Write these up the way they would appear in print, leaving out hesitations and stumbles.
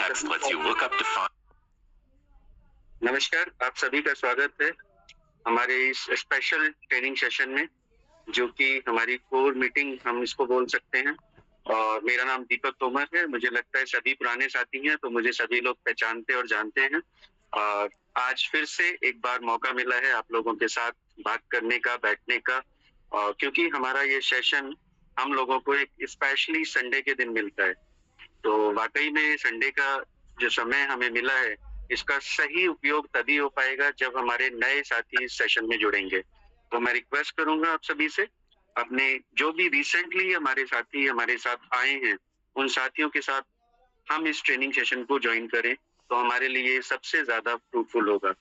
Relax lets you look up to find. नमस्कार, आप सभी का स्वागत है हमारे इस स्पेशल ट्रेनिंग सेशन में, जो कि हमारी कोर मीटिंग हम इसको बोल सकते हैं। और मेरा नाम दीपक तोमर है। मुझे लगता है सभी पुराने साथी हैं, तो मुझे सभी लोग पहचानते और जानते हैं। और आज फिर से एक बार मौका मिला है आप लोगों के साथ बात करने का, बैठने का। और क्योंकि हमारा ये सेशन हम लोगों को एक स्पेशली संडे के दिन मिलता है, तो वाकई में संडे का जो समय हमें मिला है, इसका सही उपयोग तभी हो पाएगा जब हमारे नए साथी इस सेशन में जुड़ेंगे। तो मैं रिक्वेस्ट करूंगा आप सभी से, अपने जो भी रिसेंटली हमारे साथी हमारे साथ आए हैं, उन साथियों के साथ हम इस ट्रेनिंग सेशन को ज्वाइन करें, तो हमारे लिए सबसे ज्यादा फ्रूटफुल होगा।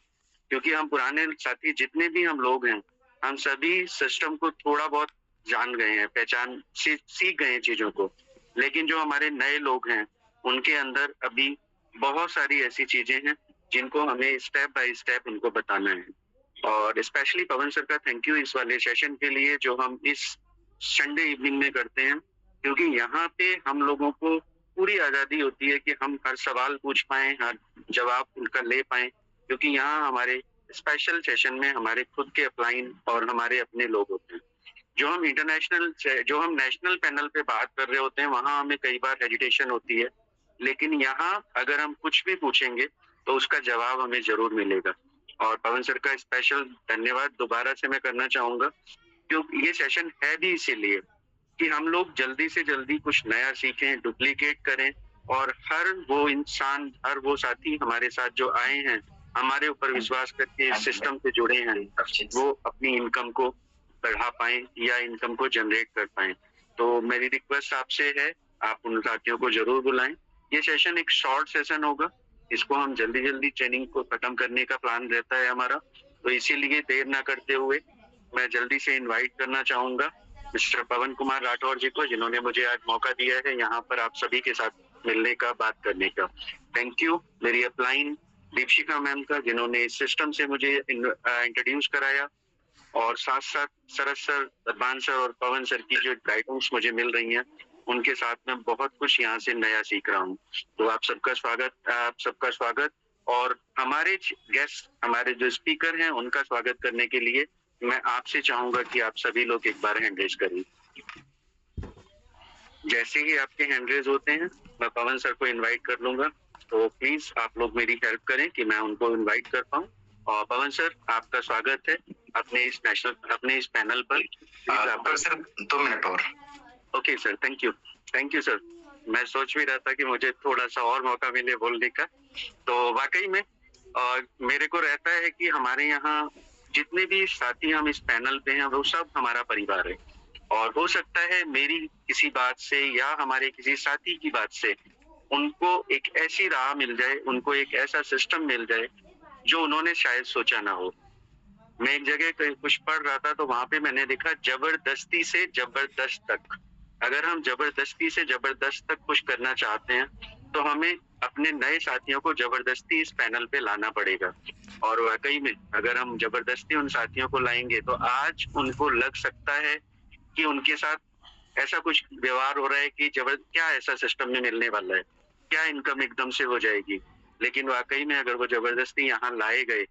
क्योंकि हम पुराने साथी जितने भी हम लोग हैं, हम सभी सिस्टम को थोड़ा बहुत जान गए हैं, पहचान सीख गए हैं चीजों को। लेकिन जो हमारे नए लोग हैं, उनके अंदर अभी बहुत सारी ऐसी चीजें हैं जिनको हमें स्टेप बाय स्टेप उनको बताना है। और स्पेशली पवन सर का थैंक यू इस वाले सेशन के लिए, जो हम इस संडे इवनिंग में करते हैं। क्योंकि यहाँ पे हम लोगों को पूरी आजादी होती है कि हम हर सवाल पूछ पाए, हर जवाब उनका ले पाए। क्योंकि यहाँ हमारे स्पेशल सेशन में हमारे खुद के अपलाइन और हमारे अपने लोग होते हैं। जो हम नेशनल पैनल पे बात कर रहे होते हैं, वहां हमें कई बार हेजिटेशन होती है। लेकिन यहाँ अगर हम कुछ भी पूछेंगे तो उसका जवाब हमें जरूर मिलेगा। और पवन सर का स्पेशल धन्यवाद दोबारा से मैं करना चाहूंगा, क्योंकि ये सेशन है भी इसीलिए कि हम लोग जल्दी से जल्दी कुछ नया सीखें, डुप्लीकेट करें। और हर वो इंसान, हर वो साथी हमारे साथ जो आए हैं, हमारे ऊपर विश्वास करके इस सिस्टम से जुड़े हैं, वो अपनी इनकम को बढ़ा पाए या इनकम को जनरेट कर पाए। तो मेरी रिक्वेस्ट आपसे है, आप उन साथियों को जरूर बुलाएं। ये सेशन एक शॉर्ट सेशन होगा, इसको हम जल्दी जल्दी ट्रेनिंग को खत्म करने का प्लान रहता है हमारा। तो इसीलिए देर ना करते हुए मैं जल्दी से इनवाइट करना चाहूंगा मिस्टर पवन कुमार राठौर जी को, जिन्होंने मुझे आज मौका दिया है यहाँ पर आप सभी के साथ मिलने का, बात करने का। थैंक यू मेरी अपलाइन दीपशिका मैम का, जिन्होंने इस सिस्टम से मुझे इंट्रोड्यूस कराया। और साथ साथ सरस सर, अरबान सर और पवन सर की जो गाइडेंस मुझे मिल रही है, उनके साथ में बहुत कुछ यहाँ से नया सीख रहा हूँ। तो आप सबका स्वागत। और हमारे गेस्ट, हमारे जो स्पीकर हैं, उनका स्वागत करने के लिए मैं आपसे चाहूंगा कि आप सभी लोग एक बार हैंड रेज करें। जैसे ही आपके हैंड रेज होते हैं, मैं पवन सर को इनवाइट कर लूंगा। तो प्लीज आप लोग मेरी हेल्प करें कि मैं उनको इनवाइट कर पाऊँ। और पवन सर, आपका स्वागत है अपने इस पैनल पर। सर 2 मिनट और। Okay sir, thank you sir. मैं सोच भी रहा था कि मुझे थोड़ा सा और मौका मिले बोलने का। तो वाकई में मेरे को रहता है कि हमारे यहाँ जितने भी साथी हम इस पैनल पे हैं, वो सब हमारा परिवार है। और हो सकता है मेरी किसी बात से या हमारे किसी साथी की बात से उनको एक ऐसी राह मिल जाए, उनको एक ऐसा सिस्टम मिल जाए जो उन्होंने शायद सोचा ना हो। मैं एक जगह कुछ पढ़ रहा था, तो वहां पे मैंने देखा जबरदस्ती से जबरदस्त तक। अगर हम जबरदस्ती से जबरदस्त तक कुछ करना चाहते हैं, तो हमें अपने नए साथियों को जबरदस्ती इस पैनल पे लाना पड़ेगा। और वाकई में अगर हम जबरदस्ती उन साथियों को लाएंगे, तो आज उनको लग सकता है कि उनके साथ ऐसा कुछ व्यवहार हो रहा है कि क्या ऐसा सिस्टम में मिलने वाला है, क्या इनकम एकदम से हो जाएगी। लेकिन वाकई में अगर वो जबरदस्ती यहाँ लाए गए,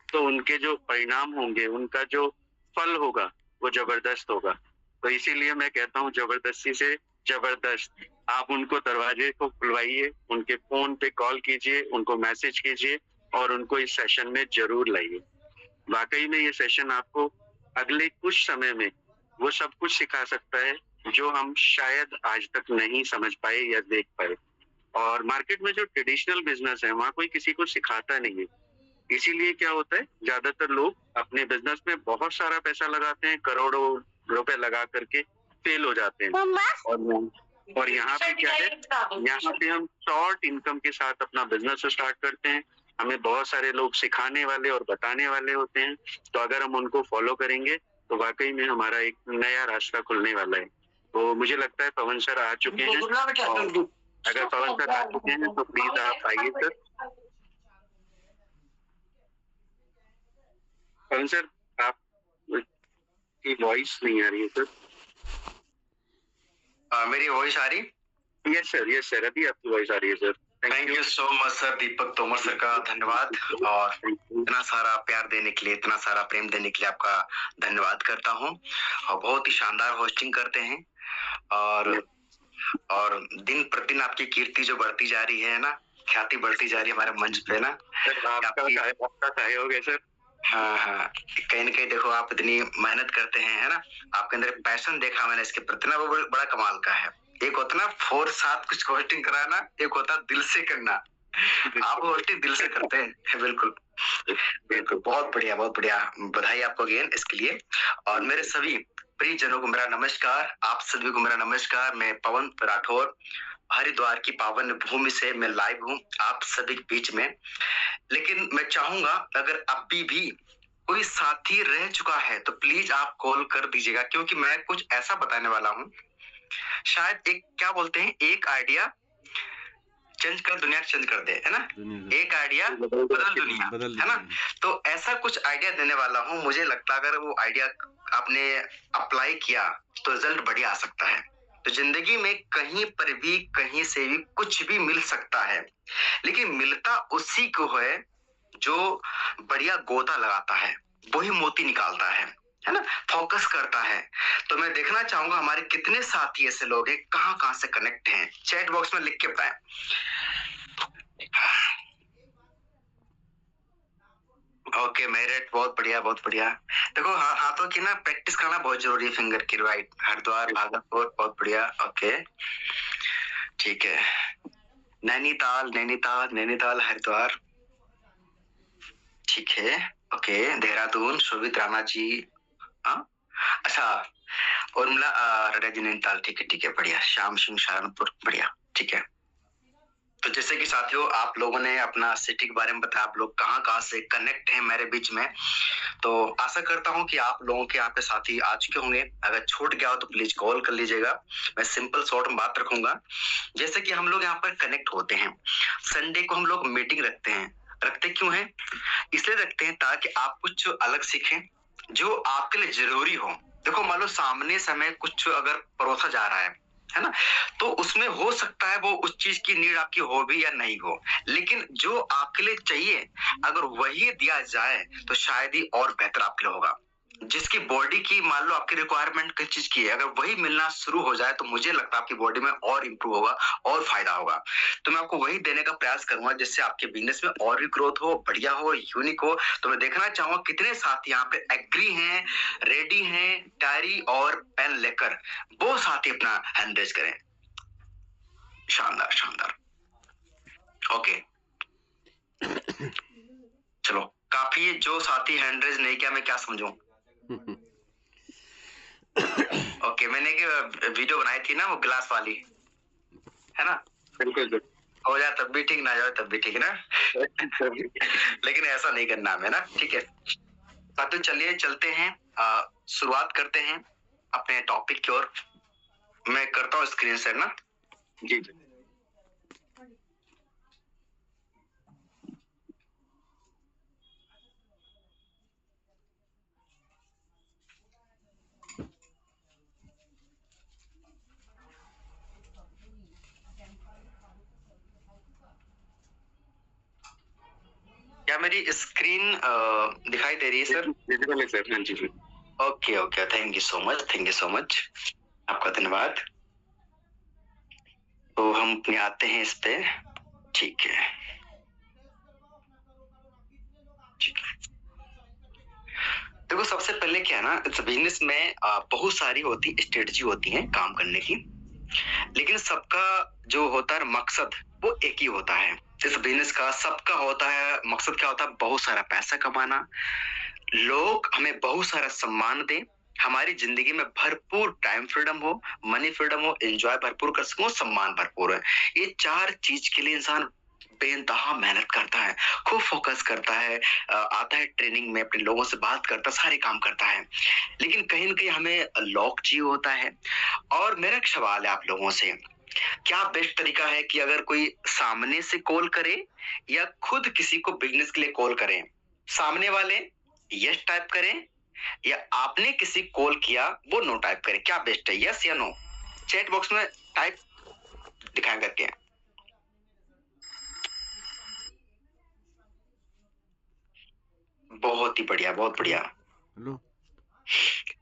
तो उनके जो परिणाम होंगे, उनका जो फल होगा, वो जबरदस्त होगा। तो इसीलिए मैं कहता हूँ, जबरदस्ती से जबरदस्त। आप उनको दरवाजे को खुलवाइए, उनके फोन पे कॉल कीजिए, उनको मैसेज कीजिए और उनको इस सेशन में जरूर लाइए। वाकई में ये सेशन आपको अगले कुछ समय में वो सब कुछ सिखा सकता है जो हम शायद आज तक नहीं समझ पाए या देख पाए। और मार्केट में जो ट्रेडिशनल बिजनेस है, वहां कोई किसी को सिखाता नहीं है। इसीलिए क्या होता है, ज्यादातर लोग अपने बिजनेस में बहुत सारा पैसा लगाते हैं, करोड़ों रुपए लगा करके फेल हो जाते हैं। और यहाँ पे क्या है, यहाँ पे हम शॉर्ट इनकम के साथ अपना बिजनेस स्टार्ट करते हैं। हमें बहुत सारे लोग सिखाने वाले और बताने वाले होते हैं। तो अगर हम उनको फॉलो करेंगे, तो वाकई में हमारा एक नया रास्ता खुलने वाला है। तो मुझे लगता है पवन सर आ चुके हैं। अगर पवन सर आ चुके हैं, तो प्लीज आप आइए सर। पवन सर, आप की वॉइस नहीं आ रही है सर। मेरी वॉइस आ रही? यस सर, अभी आपकी वॉइस आ रही है sir. Thank you so much sir, Deepak Tomar sir का धन्यवाद, और इतना सारा प्यार देने के लिए, इतना सारा प्रेम देने के लिए आपका धन्यवाद करता हूँ। और बहुत ही शानदार होस्टिंग करते हैं, और दिन प्रतिदिन आपकी कीर्ति जो बढ़ती जा रही है ना, ख्याति बढ़ती जा रही है हमारे मंच पे ना। आपका सहयोग है सर। हाँ, कहीं ना कहीं देखो आप इतनी मेहनत करते हैं, है ना, आपके अंदर पैशन देखा मैंने इसके प्रति ना, वो बड़ा कमाल का है। एक होता ना फोर्स साथ कुछ होस्टिंग कराना, एक होता दिल से करना। आप होस्टिंग दिल से करते हैं। बिल्कुल बिल्कुल, बहुत बढ़िया बहुत बढ़िया, बधाई आपको अगेन इसके लिए। और मेरे सभी प्रियजनों को मेरा नमस्कार, आप सभी को मेरा नमस्कार। मैं पवन राठौर, हरिद्वार की पावन भूमि से मैं लाइव हूँ आप सभी के बीच में। लेकिन मैं चाहूंगा अगर अभी भी कोई साथी रह चुका है तो प्लीज आप कॉल कर दीजिएगा, क्योंकि मैं कुछ ऐसा बताने वाला हूँ, शायद एक क्या बोलते हैं, एक आइडिया चेंज कर दुनिया चेंज कर दे, है ना, एक आइडिया बदल दुनिया, है ना। तो ऐसा कुछ आइडिया देने वाला हूँ, मुझे लगता है अगर वो आइडिया आपने अप्लाई किया तो रिजल्ट बढ़िया आ सकता है। तो जिंदगी में कहीं पर भी कहीं से भी कुछ भी मिल सकता है, लेकिन मिलता उसी को है जो बढ़िया गोता लगाता है, वही मोती निकालता है ना, फोकस करता है। तो मैं देखना चाहूंगा हमारे कितने साथी ऐसे लोग हैं, कहाँ कहाँ से कनेक्ट हैं, चैट बॉक्स में लिख के बताएं। ओके मेरिट, बहुत बढ़िया बहुत बढ़िया। देखो हाथों की ना प्रैक्टिस करना बहुत जरूरी है, फिंगर की, राइट, हरिद्वार भागलपुर, बहुत बढ़िया। ओके ठीक है, नैनीताल नैनीताल नैनीताल हरिद्वार, ठीक है। ओके देहरादून, शोभित राणा जी, हाँ अच्छा, उर्मिला नैनीताल, ठीक है बढ़िया। श्याम सिंह सहारनपुर, बढ़िया, ठीक है। तो जैसे कि साथियों आप लोगों ने अपना सिटी के बारे में बताया, आप लोग कहाँ कहाँ से कनेक्ट हैं मेरे बीच में, तो आशा करता हूँ कि आप लोगों के यहाँ पे साथी आ चुके होंगे। अगर छूट गया हो तो प्लीज कॉल कर लीजिएगा, मैं सिंपल शॉर्ट में बात रखूंगा। जैसे कि हम लोग यहाँ पर कनेक्ट होते हैं, संडे को हम लोग मीटिंग रखते हैं। रखते क्यों है? इसलिए रखते हैं ताकि आप कुछ अलग सीखें जो आपके लिए जरूरी हो। देखो मान लो सामने समय कुछ अगर परोसा जा रहा है ना, तो उसमें हो सकता है वो उस चीज की नीड आपकी हो भी या नहीं हो, लेकिन जो आपके लिए चाहिए अगर वही दिया जाए तो शायद ही और बेहतर आपके लिए होगा। जिसकी बॉडी की मान लो आपकी रिक्वायरमेंट किस चीज की है, अगर वही मिलना शुरू हो जाए तो मुझे लगता है आपकी बॉडी में और इंप्रूव होगा और फायदा होगा। तो मैं आपको वही देने का प्रयास करूंगा जिससे आपके बिजनेस में और भी ग्रोथ हो, बढ़िया हो, यूनिक हो। तो मैं देखना चाहूंगा कितने साथी यहाँ पे एग्री हैं, रेडी हैं, डायरी और पेन लेकर, वो साथी अपना हैंड रेज करें। शानदार शानदार, ओके चलो काफी। जो साथी हैंड रेज नहीं किया मैं क्या समझूं? ओके मैंने एक वीडियो बनाई थी ना वो ग्लास वाली, है ना, बिल्कुल हो जाए तब भी ठीक, ना जाए तब भी ठीक, ना। लेकिन ऐसा नहीं करना हमें ना, ठीक है। तो चलिए चलते हैं, शुरुआत करते हैं अपने टॉपिक की ओर। मैं करता हूँ स्क्रीन शेयर ना। जी जी क्या मेरी स्क्रीन दिखाई दे रही है सर? विजिबल है सर, हाँ जी जी। Okay okay, thank you so much, thank you so much, आपका धन्यवाद। तो हम अपने आते हैं इस पे, ठीक है ठीक है। देखो सबसे पहले क्या है ना, इस बिजनेस में बहुत सारी होती स्ट्रेटजी होती है काम करने की, लेकिन सबका जो होता है मकसद वो एक ही होता है। इस बिजनेस का सबका होता है मकसद, क्या होता है? बहुत सारा पैसा कमाना, लोग हमें बहुत सारा सम्मान दें, हमारी जिंदगी में भरपूर टाइम फ्रीडम हो, मनी फ्रीडम हो, एंजॉय भरपूर कर सको, सम्मान भरपूर है। ये चार चीज के लिए इंसान बेइंतहा मेहनत करता है, खूब फोकस करता है, आता है ट्रेनिंग में, अपने लोगों से बात करता है, सारे काम करता है, लेकिन कहीं ना कहीं हमें लॉक चाहिए होता है। और मेरा एक सवाल है आप लोगों से, क्या बेस्ट तरीका है कि अगर कोई सामने से कॉल करे या खुद किसी को बिजनेस के लिए कॉल करें? सामने वाले यस टाइप करें या आपने किसी कॉल किया वो नो टाइप करें? क्या बेस्ट है, यस या नो? चैट बॉक्स में टाइप दिखाएं करके। बहुत ही बढ़िया, बहुत बढ़िया। हेलो,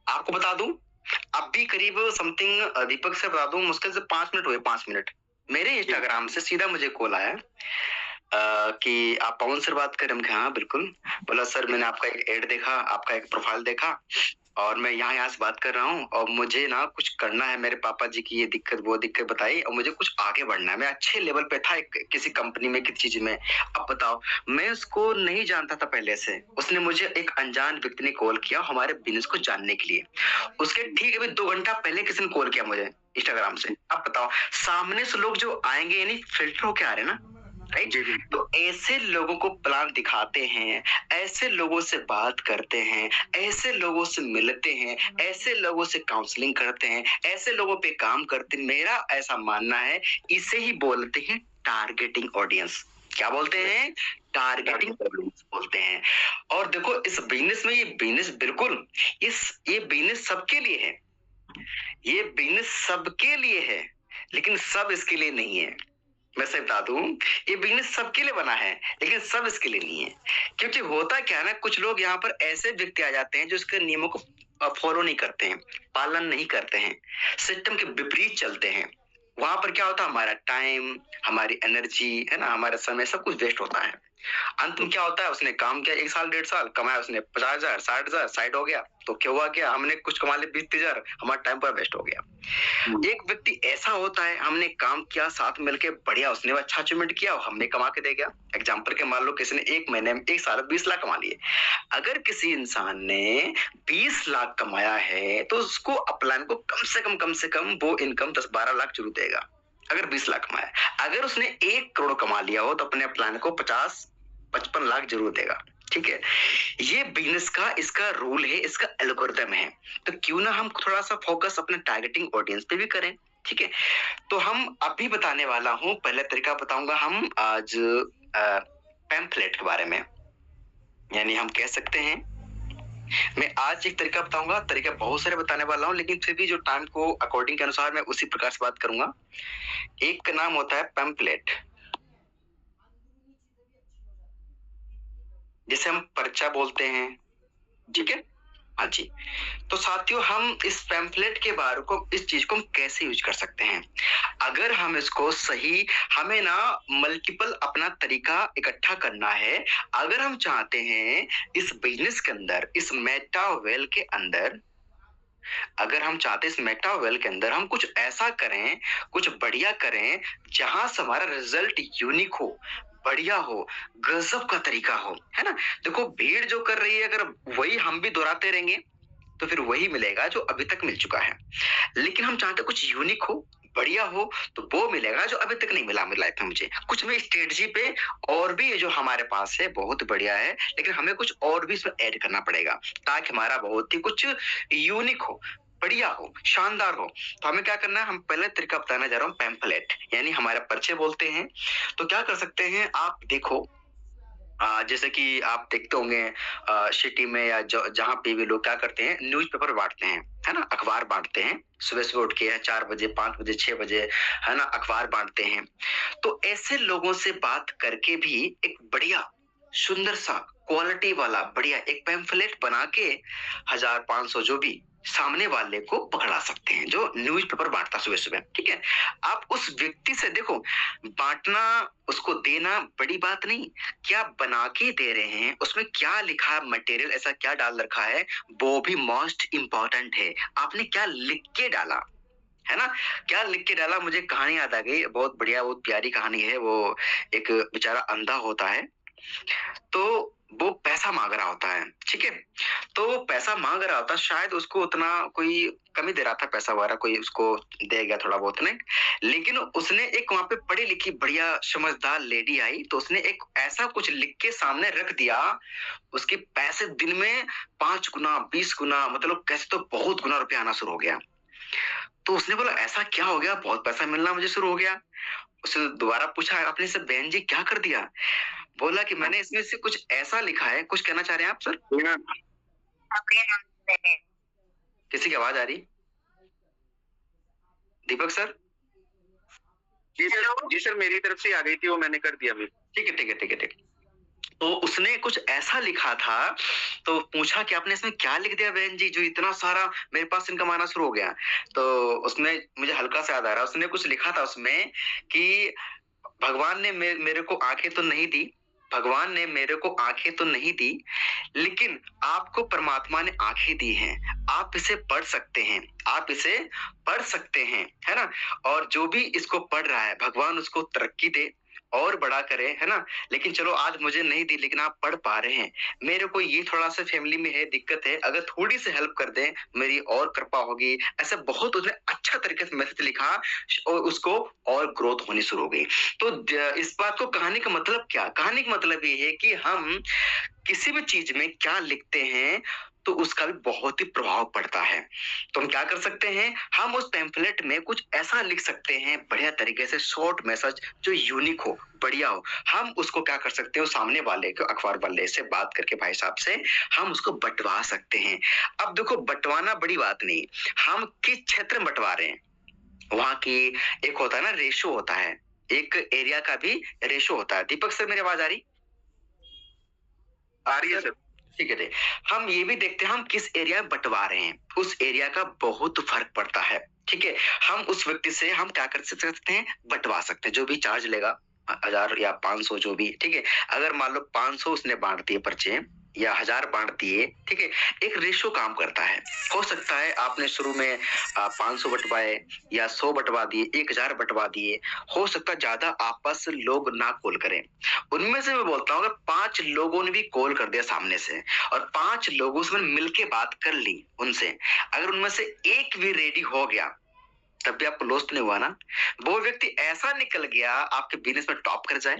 आपको बता दूं, अब भी करीब समथिंग दीपक से बता दूं, मुश्किल से 5 मिनट हुए, 5 मिनट मेरे इंस्टाग्राम से सीधा मुझे कॉल आया कि आप पवन सर बात कर रहे हैं? हाँ बिल्कुल। बोला सर मैंने आपका एक एड देखा, आपका एक प्रोफाइल देखा और मैं यहाँ से बात कर रहा हूँ और मुझे ना कुछ करना है, मेरे पापा जी की ये दिक्कत वो दिक्कत बताई और मुझे कुछ आगे बढ़ना है। मैं अच्छे लेवल पे था किसी कंपनी में, किसी चीज में। अब बताओ, मैं उसको नहीं जानता था पहले से, उसने मुझे एक अनजान व्यक्ति ने कॉल किया हमारे बिजनेस को जानने के लिए। उसके ठीक अभी 2 घंटा पहले किसी ने कॉल किया मुझे इंस्टाग्राम से। अब बताओ, सामने से लोग जो आएंगे यानी फिल्टर होके आ रहे हैं ना, राइट? तो ऐसे लोगों को प्लान दिखाते हैं, ऐसे लोगों से बात करते हैं, ऐसे लोगों से मिलते हैं, ऐसे लोगों से काउंसलिंग करते हैं, ऐसे लोगों पे काम करते हैं। मेरा ऐसा मानना है, इसे ही बोलते हैं टारगेटिंग ऑडियंस। क्या बोलते हैं? टारगेटिंग ऑडियंस बोलते हैं। और देखो इस बिजनेस में, ये बिजनेस बिल्कुल ये बिजनेस सबके लिए है, ये बिजनेस सबके लिए है, लेकिन सब इसके लिए नहीं है। मैं सही बता दूं, ये बिजनेस सबके लिए बना है लेकिन सब इसके लिए नहीं है। क्योंकि होता क्या है ना, कुछ लोग यहाँ पर ऐसे व्यक्ति आ जाते हैं जो इसके नियमों को फॉलो नहीं करते हैं, पालन नहीं करते हैं, सिस्टम के विपरीत चलते हैं। वहां पर क्या होता है, हमारा टाइम, हमारी एनर्जी है ना, हमारा समय सब कुछ वेस्ट होता है। अंत में क्या होता है, उसने काम किया 1 साल 1.5 साल कमाया, उसने 50,000 60,000 साइड हो गया, तो क्या हुआ, क्या हमने कुछ कमा लिया 20,000, हमारा टाइम पर वेस्ट हो गया। एक व्यक्ति ऐसा होता है, हमने काम किया साथ मिलके बढ़िया, उसने अच्छा अचीवमेंट किया और हमने कमा के दे गया। एग्जांपल के मान लो किसी ने 1 महीने में 1 साल 20 लाख कमा लिए। अगर किसी इंसान ने 20 लाख कमाया है तो उसको अपलाइन को कम से कम वो इनकम 10-12 लाख जरूर देगा, अगर 20 लाख कमाया। अगर उसने 1 करोड़ कमा लिया हो तो अपने अपलाइन को 50-55 लाख जरूर देगा। ठीक है, ये बिजनेस का इसका रूल है, इसका एल्गोरिथम है। तो क्यों ना हम थोड़ा सा फोकस अपने टारगेटिंग ऑडियंस पे भी करें। ठीक है, तो हम अभी बताने वाला हूं, पहले तरीका बताऊंगा हम आज पैम्फलेट के बारे में, यानी हम कह सकते हैं, मैं आज एक तरीका बताऊंगा, तरीका बहुत सारे बताने वाला हूं लेकिन फिर भी जो टाइम को अकॉर्डिंग के अनुसार मैं उसी प्रकार से बात करूंगा। एक का नाम होता है पैम्फलेट, जिसे हम पर्चा बोलते हैं। ठीक है, हाँ जी। तो साथियों, हम इस पैम्फलेट के बारे को, इस चीज को हम कैसे यूज कर सकते हैं, अगर हम इसको सही, हमें ना मल्टीपल अपना तरीका इकट्ठा करना है। अगर हम चाहते हैं इस बिजनेस के अंदर, इस मेटावेल के अंदर, अगर हम चाहते हैं इस मेटावेल के अंदर हम कुछ ऐसा करें, कुछ बढ़िया करें जहां से हमारा रिजल्ट यूनिक हो, बढ़िया हो, गजब का तरीका हो, है ना। देखो भीड़ जो कर रही है, अगर वही हम भी दोहराते रहेंगे तो फिर वही मिलेगा जो अभी तक मिल चुका है। लेकिन हम चाहते कुछ यूनिक हो, बढ़िया हो, तो वो मिलेगा जो अभी तक नहीं मिला मेरी लाइफ में मुझे। कुछ में स्ट्रेटजी पे और भी जो हमारे पास है बहुत बढ़िया है, लेकिन हमें कुछ और भी इसमें ऐड करना पड़ेगा ताकि हमारा बहुत ही कुछ यूनिक हो, बढ़िया हो, शानदार हो। तो हमें क्या करना है, हम पहले तरीका बताने जा रहा हूँ, पैम्फलेट यानी हमारे पर्चे बोलते हैं। तो क्या कर सकते हैं, आप देखो जैसे कि आप देखते होंगे सिटी में या जहां पे भी लोग क्या करते हैं, न्यूज़पेपर बांटते हैं, है ना, अखबार बांटते हैं। सुबह सुबह उठ के 4 बजे 5 बजे 6 बजे, है ना, अखबार बांटते हैं। तो ऐसे लोगों से बात करके भी एक बढ़िया सुंदर सा क्वालिटी वाला बढ़िया एक पैम्फलेट बना के 1000-500 जो भी सामने वाले को पकड़ा सकते हैं जो न्यूज़पेपर बांटता सुबह सुबह। ठीक है, आप उस व्यक्ति से देखो, बांटना, उसको देना बड़ी बात नहीं, क्या बना के दे रहे हैं, उसमें क्या लिखा है, मटेरियल ऐसा क्या डाल रखा है, वो भी मोस्ट इंपॉर्टेंट है। आपने क्या लिख के डाला, है ना, क्या लिख के डाला। मुझे कहानी याद आ गई, बहुत बढ़िया, बहुत प्यारी कहानी है। वो एक बेचारा अंधा होता है, तो वो पैसा मांग रहा होता है। ठीक है, तो वो पैसा मांग रहा होता, शायद उसको उतना कोई कमी दे रहा था, पैसा वगैरह कोई उसको दे गया थोड़ा बहुत ने। लेकिन उसने एक वहां पे पढ़ी लिखी बढ़िया समझदार लेडी आई, तो उसने एक ऐसा कुछ लिख के सामने रख दिया, उसके पैसे दिन में 5 गुना 20 गुना, मतलब कैसे तो बहुत गुना रुपया आना शुरू हो गया। तो उसने बोला ऐसा क्या हो गया, बहुत पैसा मिलना मुझे शुरू हो गया। उसने दोबारा पूछा, आपने से बहन जी क्या कर दिया? बोला कि मैंने इसमें से कुछ ऐसा लिखा है। कुछ कहना चाह रहे हैं आप सर? किसी की आवाज आ रही? दीपक सर? जी सर, मेरी तरफ से आ गई थी, वो मैंने कर दिया। ठीक है ठीक है ठीक है ठीक है। तो उसने कुछ ऐसा लिखा था, तो पूछा कि आपने इसमें क्या लिख दिया बहन जी, जो इतना सारा मेरे पास इनकम आना शुरू हो गया। तो उसमें मुझे हल्का सा याद आ रहा है, उसने कुछ लिखा था उसमें कि भगवान ने मेरे को आंखें तो नहीं दी, भगवान ने मेरे को आंखें तो नहीं दी, लेकिन आपको परमात्मा ने आंखें दी हैं, आप इसे पढ़ सकते हैं, आप इसे पढ़ सकते हैं, है ना। और जो भी इसको पढ़ रहा है भगवान उसको तरक्की दे और बड़ा करे, है ना। लेकिन चलो आज मुझे नहीं दी, लेकिन आप पढ़ पा रहे हैं। मेरे को ये थोड़ा सा फैमिली में है दिक्कत है, अगर थोड़ी सी हेल्प कर दें मेरी और कृपा होगी। ऐसा बहुत उसने अच्छा तरीके से मैसेज लिखा और उसको और ग्रोथ होनी शुरू हो गई। तो इस बात को, कहानी का मतलब क्या, कहानी का मतलब ये है कि हम किसी भी चीज में क्या लिखते हैं तो उसका भी बहुत ही प्रभाव पड़ता है। तो हम क्या कर सकते हैं, हम उस पैम्फलेट में कुछ ऐसा लिख सकते हैं बढ़िया तरीके से, शॉर्ट मैसेज जो यूनिक हो, बढ़िया हो। हम उसको क्या कर सकते हैं, सामने वाले को, अखबार वाले से बात करके भाई साहब से हम उसको बंटवा सकते हैं। अब देखो बंटवाना बड़ी बात नहीं, हम किस क्षेत्र में बंटवा रहे हैं, वहां की एक होता है ना रेशो होता है, एक एरिया का भी रेशो होता है। दीपक सर मेरी आवाज आ रही रही है सर? ठीक है। हम ये भी देखते हैं हम किस एरिया में बंटवा रहे हैं, उस एरिया का बहुत फर्क पड़ता है। ठीक है, हम उस व्यक्ति से हम क्या कर सकते हैं, बंटवा सकते हैं, जो भी चार्ज लेगा 1000 या 500 जो भी, ठीक है। अगर मान लो 500 उसने बांट दिए पर्चे या 1000 बांट दिए, ठीक है, एक रेशो काम करता है। हो सकता है आपने शुरू में 500 बंटवाए या 100 बंटवा दिए, 1000 बंटवा दिए, हो सकता है ज्यादा आपस लोग ना कॉल करें। उनमें से मैं बोलता हूँ अगर 5 लोगों ने भी कॉल कर दिया सामने से और 5 लोगों से मिलके बात कर ली उनसे, अगर उनमें से एक भी रेडी हो गया तब भी आपको लॉस नहीं हुआ ना। वो व्यक्ति ऐसा निकल गया आपके बिजनेस में टॉप कर जाए,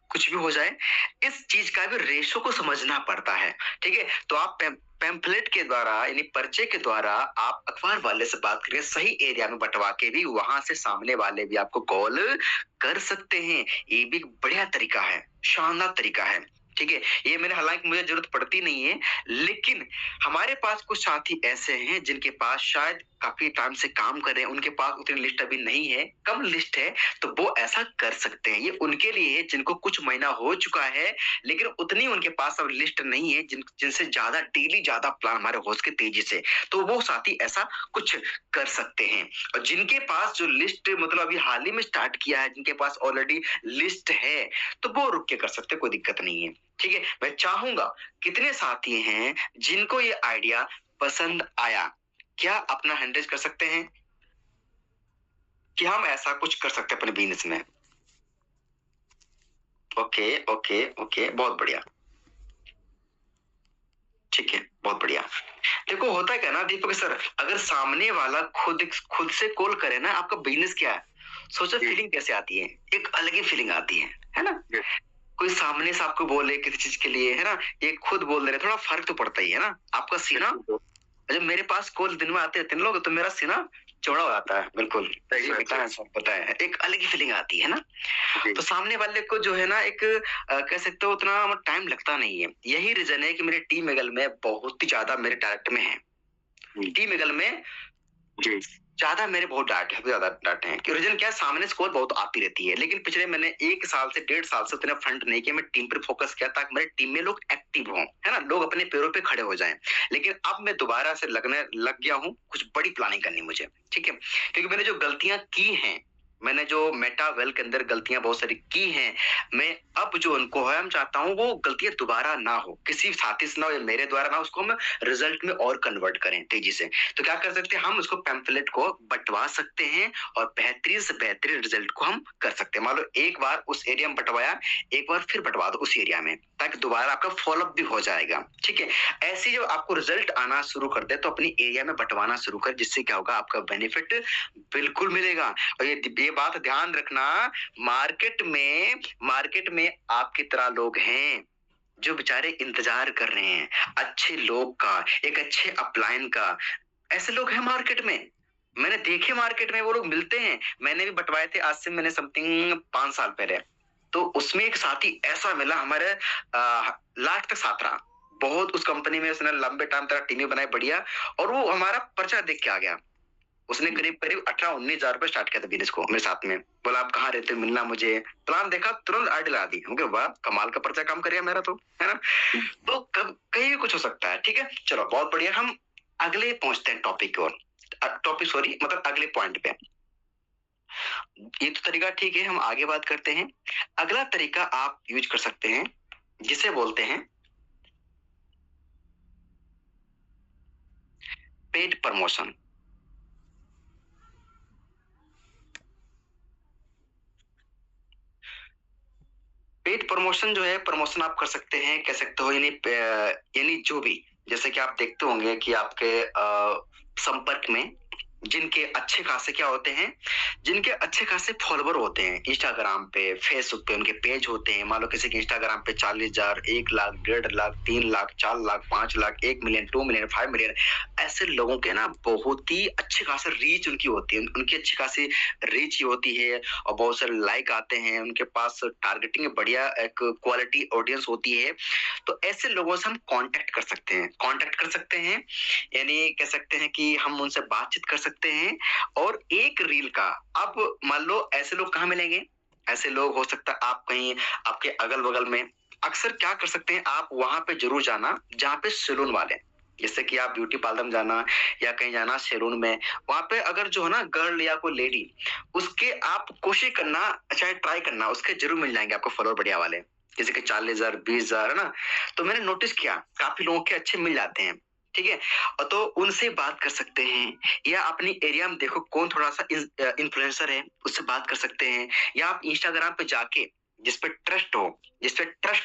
कुछ भी हो जाए। इस चीज का भी रेशो को समझना पड़ता है। ठीक है, तो आप पैम्फलेट के द्वारा यानी पर्चे के द्वारा आप अखबार वाले से बात करके सही एरिया में बंटवा के भी वहां से सामने वाले भी आपको कॉल कर सकते हैं। ये भी बढ़िया तरीका है, शानदार तरीका है। ठीक है, ये मैंने, हालांकि मुझे जरूरत पड़ती नहीं है, लेकिन हमारे पास कुछ साथी ऐसे हैं जिनके पास शायद काफी टाइम से काम कर रहे हैं, उनके पास उतनी लिस्ट अभी नहीं है, कम लिस्ट है, तो वो ऐसा कर सकते हैं। ये उनके लिए है जिनको कुछ महीना हो चुका है लेकिन उतनी उनके पास अब लिस्ट नहीं है, जिनसे ज्यादा डेली ज्यादा प्लान हमारे हो सके तेजी से, तो वो साथी ऐसा कुछ कर सकते हैं। और जिनके पास जो लिस्ट मतलब अभी हाल ही में स्टार्ट किया है, जिनके पास ऑलरेडी लिस्ट है, तो वो रुक के कर सकते हैं, कोई दिक्कत नहीं है। ठीक है, मैं चाहूंगा कितने साथी हैं जिनको ये आइडिया पसंद आया, क्या अपना हैंड रेज कर सकते हैं कि हम ऐसा कुछ कर सकते हैं अपने बिजनेस में। ओके ओके ओके, बहुत बढ़िया, ठीक है, बहुत बढ़िया। देखो होता है क्या ना दीपक सर, अगर सामने वाला खुद से कॉल करे ना, आपका बिजनेस क्या है, सोचो फीलिंग कैसे आती है, एक अलग ही फीलिंग आती है ना। कोई सामने से आपको बोले किसी चीज के लिए, है ना, ये खुद बोल दे रहे, थोड़ा फर्क तो पड़ता ही है ना। आपका सीना, जब मेरे पास कॉल दिन में आते हैं 3 लोग, तो मेरा सीना चौड़ा हो जाता है, बिल्कुल पता है, एक अलग ही फीलिंग आती है ना। तो सामने वाले को जो है ना एक कह सकते हो उतना टाइम लगता नहीं है। यही रीजन है कि मेरे टीम एगल में बहुत ही ज्यादा मेरे डायरेक्ट में है, टीम एगल में ज्यादा मेरे बहुत डाट है, ज्यादा डाट है कि रीजन क्या, सामने स्कोर बहुत आती रहती है, लेकिन पिछले मैंने 1 साल से 1.5 साल से उतना फंड नहीं किया, मैं टीम पर फोकस किया ताकि मेरे टीम में लोग एक्टिव हों, है ना, लोग अपने पैरों पे खड़े हो जाएं। लेकिन अब मैं दोबारा से लगने लग गया हूँ, कुछ बड़ी प्लानिंग करनी मुझे, ठीक है, क्योंकि मैंने जो गलतियां की हैं, मैंने जो मेटा वेल के अंदर गलतियां बहुत सारी की हैं, मैं अब जो उनको है हम चाहता हूँ वो गलतियां दोबारा ना हो, किसी साथी से ना हो या मेरे द्वारा ना, उसको हम रिजल्ट में और कन्वर्ट करें तेजी से। तो क्या कर सकते हैं, हम उसको पैम्फलेट को बंटवा सकते हैं और बेहतरीन से बेहतरीन रिजल्ट को हम कर सकते हैं। मान लो एक बार उस एरिया में बंटवाया, एक बार फिर बंटवा दो उस एरिया में, ताकि दोबारा आपका फॉलोअप भी हो जाएगा। ठीक है, ऐसे जो आपको रिजल्ट आना शुरू कर दे तो अपनी एरिया में बंटवाना शुरू कर, जिससे क्या होगा, आपका बेनिफिट बिल्कुल मिलेगा। और ये बात ध्यान रखना, मार्केट में आपकी तरह लोग हैं जो बेचारे इंतजार कर रहे हैं अच्छे लोग का, एक अच्छे अपलाइन का। ऐसे लोग हैं मार्केट में, मैंने देखे मार्केट में वो लोग मिलते हैं। मैंने भी बंटवाए थे आज से मैंने समथिंग 5 साल पहले, तो उसमें एक साथी ऐसा मिला हमारे लास्ट तक साथ रहा, बहुत उस कंपनी में उसने लंबे टाइम तक टीमें बनाई बढ़िया, और वो हमारा पर्चा देख के आ गया, उसने करीब करीब 18-19 हजार रुपए स्टार्ट किया था बिजनेस को मेरे साथ में। बोला आप कहाँ रहते हो, मिलना मुझे। प्लान देखा, तुरंत आईडी ला दी। वाह, कमाल का पर्चा काम करेगा मेरा तो, है ना। तो कहीं भी कुछ हो सकता है, ठीक है। चलो बहुत बढ़िया, हम अगले पहुंचते हैं टॉपिक की ओर। मतलब अगले पॉइंट पे। ये तो तरीका ठीक है, हम आगे बात करते हैं। अगला तरीका आप यूज कर सकते हैं, जिसे बोलते हैं पेड प्रमोशन। पेड प्रमोशन जो है, प्रमोशन आप कर सकते हैं, कह सकते हो, यानी जो भी, जैसे कि आप देखते होंगे कि आपके संपर्क में जिनके अच्छे खासे क्या होते हैं, जिनके अच्छे खासे फॉलोवर होते हैं इंस्टाग्राम पे, फेसबुक पे उनके पेज होते हैं। मान लो किसी के इंस्टाग्राम पे 40,000, 1 lakh, 1.5 lakh, 3 lakh, 4 lakh, 5 lakh, 1 million, 2 million, 5 million, ऐसे लोगों के ना बहुत ही अच्छे खासे रीच उनकी होती है, उनकी अच्छी खासी रीच होती है और बहुत सारे लाइक आते हैं उनके पास, टारगेटिंग बढ़िया, एक क्वालिटी ऑडियंस होती है। तो ऐसे लोगों से हम कांटेक्ट कर सकते हैं, यानी कह सकते हैं कि हम उनसे बातचीत कर सकते हैं। और एक रील का, अब मान लो ऐसे लोग कहाँ मिलेंगे, ऐसे लोग हो सकता है आप कहीं आपके अगल बगल में। अक्सर क्या कर सकते हैं, आप वहां पे जरूर जाना जहाँ पे सैलून वाले, जैसे कि आप ब्यूटी पार्लर में जाना या कहीं जाना सैलून में, वहां पे अगर जो है ना गर्ल या कोई लेडी, उसके आप कोशिश करना, चाहे ट्राई करना, उसके जरूर मिल जाएंगे आपको फॉलोअर बढ़िया वाले, जैसे कि 40,000, 20,000, है ना। तो मैंने नोटिस किया काफी लोगों के अच्छे मिल जाते हैं, ठीक है। और तो उनसे बात कर सकते हैं, या अपनी एरिया में देखो कौन थोड़ा सा इन्फ्लुएंसर है, उससे बात कर सकते हैं। या आप इंस्टाग्राम पे जाके जिस पे ट्रस्ट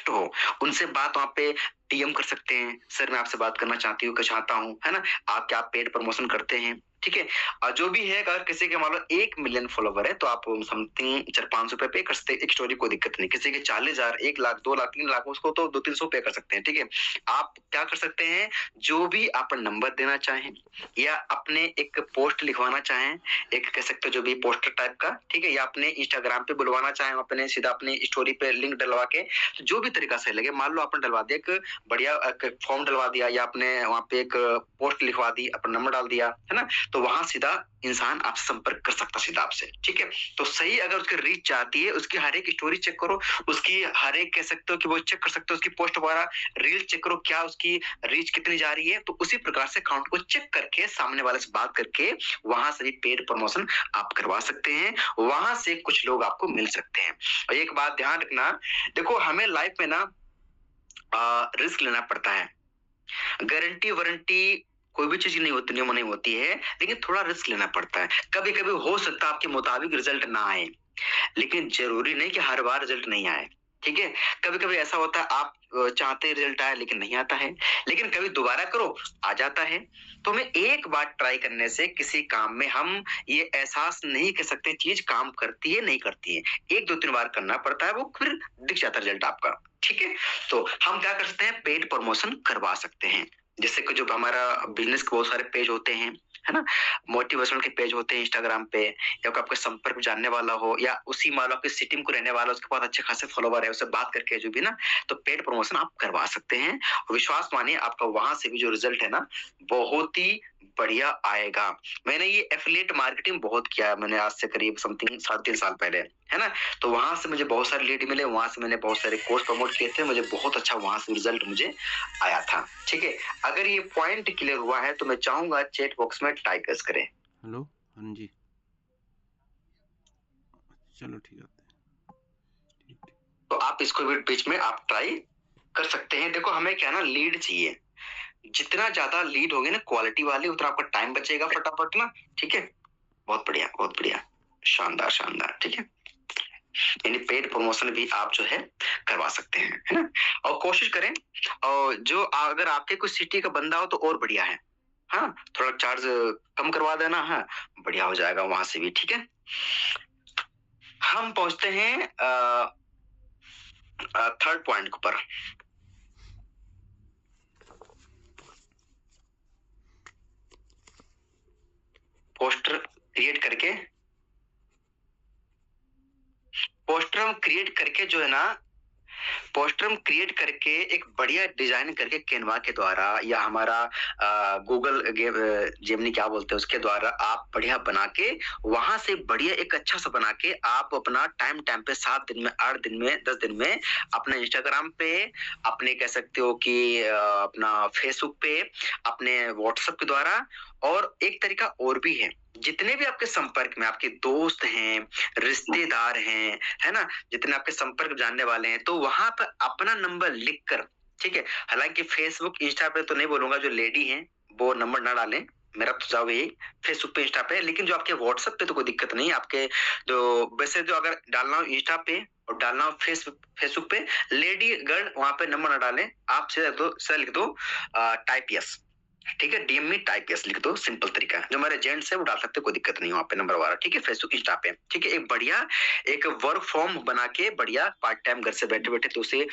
हो, उनसे बात वहां पे डीएम कर सकते हैं, सर मैं आपसे बात करना चाहता हूँ, है ना। आप क्या पेड प्रमोशन करते हैं, ठीक है। और जो भी है, अगर किसी के मान लो 1 मिलियन फॉलोवर है तो आप समथिंग 400-500 रुपए पे कर सकते हैं, एक स्टोरी, कोई दिक्कत नहीं। किसी के 40,000, 1 लाख, 2 लाख, 3 लाख, उसको तो 200-300 पे कर सकते हैं, ठीक है। आप क्या कर सकते हैं, जो भी आप नंबर देना चाहें या अपने एक पोस्ट लिखवाना चाहें, एक कह सकते हो जो भी पोस्टर टाइप का, ठीक है, या अपने इंस्टाग्राम पे बुलवाना चाहें, अपने सीधा अपनी स्टोरी पे लिंक डलवा के, तो जो भी तरीका सही लगे। मान लो आपने डलवा दिया एक बढ़िया फॉर्म डलवा दिया, या आपने वहां पे एक पोस्ट लिखवा दी, अपना नंबर डाल दिया, है ना, तो वहां सीधा इंसान आपसे संपर्क कर सकता सीधा आपसे, ठीक है। तो सही अगर उसकी रीच चाहती है, उसकी हर एक स्टोरी चेक करो, उसकी हर एक कह सकते हो कि वो चेक कर सकते हो, उसकी पोस्ट वगैरह रील चेक करो, क्या उसकी रीच कितनी जा रही है। तो उसी प्रकार से अकाउंट को चेक करके, सामने वाले से बात करके, वहां से भी पेड प्रमोशन आप करवा सकते हैं, वहां से कुछ लोग आपको मिल सकते हैं। और एक बात ध्यान रखना, देखो हमें लाइफ में ना रिस्क लेना पड़ता है। गारंटी वारंटी कोई भी चीज नहीं होती, नियम नहीं होती है, लेकिन थोड़ा रिस्क लेना पड़ता है। कभी कभी हो सकता है आपके मुताबिक रिजल्ट ना आए, लेकिन जरूरी नहीं कि हर बार रिजल्ट नहीं आए, ठीक है। कभी कभी ऐसा होता है आप चाहते रिजल्ट आए लेकिन नहीं आता है, लेकिन कभी दोबारा करो आ जाता है। तो हमें एक बार ट्राई करने से किसी काम में हम ये एहसास नहीं कर सकते चीज काम करती है नहीं करती है, 1-2-3 बार करना पड़ता है, वो फिर दिख जाता है रिजल्ट आपका, ठीक है। तो हम क्या कर सकते हैं, पेड प्रमोशन करवा सकते हैं। जैसे कि जो हमारा बिजनेस के बहुत सारे पेज होते हैं, है ना, मोटिवेशनल के पेज होते हैं इंस्टाग्राम पे, या कोई आपके संपर्क में जानने वाला हो, या उसी मान लो आपके सिटी में को रहने वाला, उसके पास अच्छे खासे फॉलोवर है, उससे बात करके जो भी ना, तो पेड प्रमोशन आप करवा सकते हैं। और विश्वास मानिए आपका वहां से भी जो रिजल्ट है ना, बहुत ही बढ़िया आएगा। मैंने ये एफिलिएट मार्केटिंग बहुत किया है, मैंने आज से करीब समथिंग 3.5 साल पहले, है ना। तो वहां से मुझे बहुत सारे लीड मिले, वहां से मैंने बहुत सारे कोर्स प्रमोट किए थे, मुझे बहुत अच्छा वहां से रिजल्ट मुझे आया था, ठीक है। अगर ये पॉइंट क्लियर हुआ है तो मैं चाहूंगा चैट बॉक्स में टाइप करें। हेलो, हाँ जी, चलो ठीक है, ठीक ठीक। तो आप इसको भी बीच में आप ट्राई कर सकते हैं। देखो हमें क्या ना, लीड चाहिए, जितना ज्यादा लीड होंगे ना क्वालिटी वाले, उतना आपका टाइम बचेगा फटाफट ना, ठीक है। बहुत बढ़िया, बहुत बढ़िया, शानदार शानदार, ठीक है। यानी पेड प्रमोशन भी आप जो है करवा सकते हैं, है ना। और कोशिश करें, और जो अगर आपके कुछ सिटी का बंदा हो तो और बढ़िया है, हाँ, थोड़ा चार्ज कम करवा देना, हाँ, बढ़िया हो जाएगा वहां से भी, ठीक है। हम पहुंचते हैं थर्ड पॉइंट पर। पोस्टर हम क्रिएट करके जो है ना, पोस्टर हम क्रिएट करके एक बढ़िया डिजाइन करके कैनवा के द्वारा या हमारा गूगल जेमिनी क्या बोलते हैं उसके द्वारा आप बढ़िया बना के वहां से बढ़िया एक अच्छा सा बना के आप अपना टाइम पे 7 दिन में 8 दिन में 10 दिन में अपने इंस्टाग्राम पे, अपने कह सकते हो कि अपना फेसबुक पे, अपने व्हाट्सएप के द्वारा, और एक तरीका और भी है, जितने भी आपके संपर्क में आपके दोस्त हैं, रिश्तेदार हैं, है ना, जितने आपके संपर्क जानने वाले हैं, तो वहां पर अपना नंबर लिखकर, ठीक है, हालांकि फेसबुक इंस्टा पे तो नहीं बोलूंगा, जो लेडी हैं वो नंबर ना डालें, मेरा सुझाव यही, फेसबुक पे इंस्टा पे, लेकिन जो आपके व्हाट्सएप पे तो कोई दिक्कत नहीं, आपके जो वैसे जो अगर डालना हो इंस्टा पे और डालना हो फेसबुक पे, लेडी गर्ल वहां पे नंबर ना डालें, आप सीधा लिख दो टाइप यस, ठीक है, डीएम में टाइप यस लिख दो, सिंपल तरीका है, जो हमारे जेंट्स है वो डाल सकते, कोई दिक्कत नहीं वहां पे नंबर वाला, ठीक है, फेसबुक इंस्टा पे, ठीक है, एक बढ़िया एक वर्क फ्रॉम बना के बढ़िया पार्ट टाइम घर से बैठे बैठे तो उसे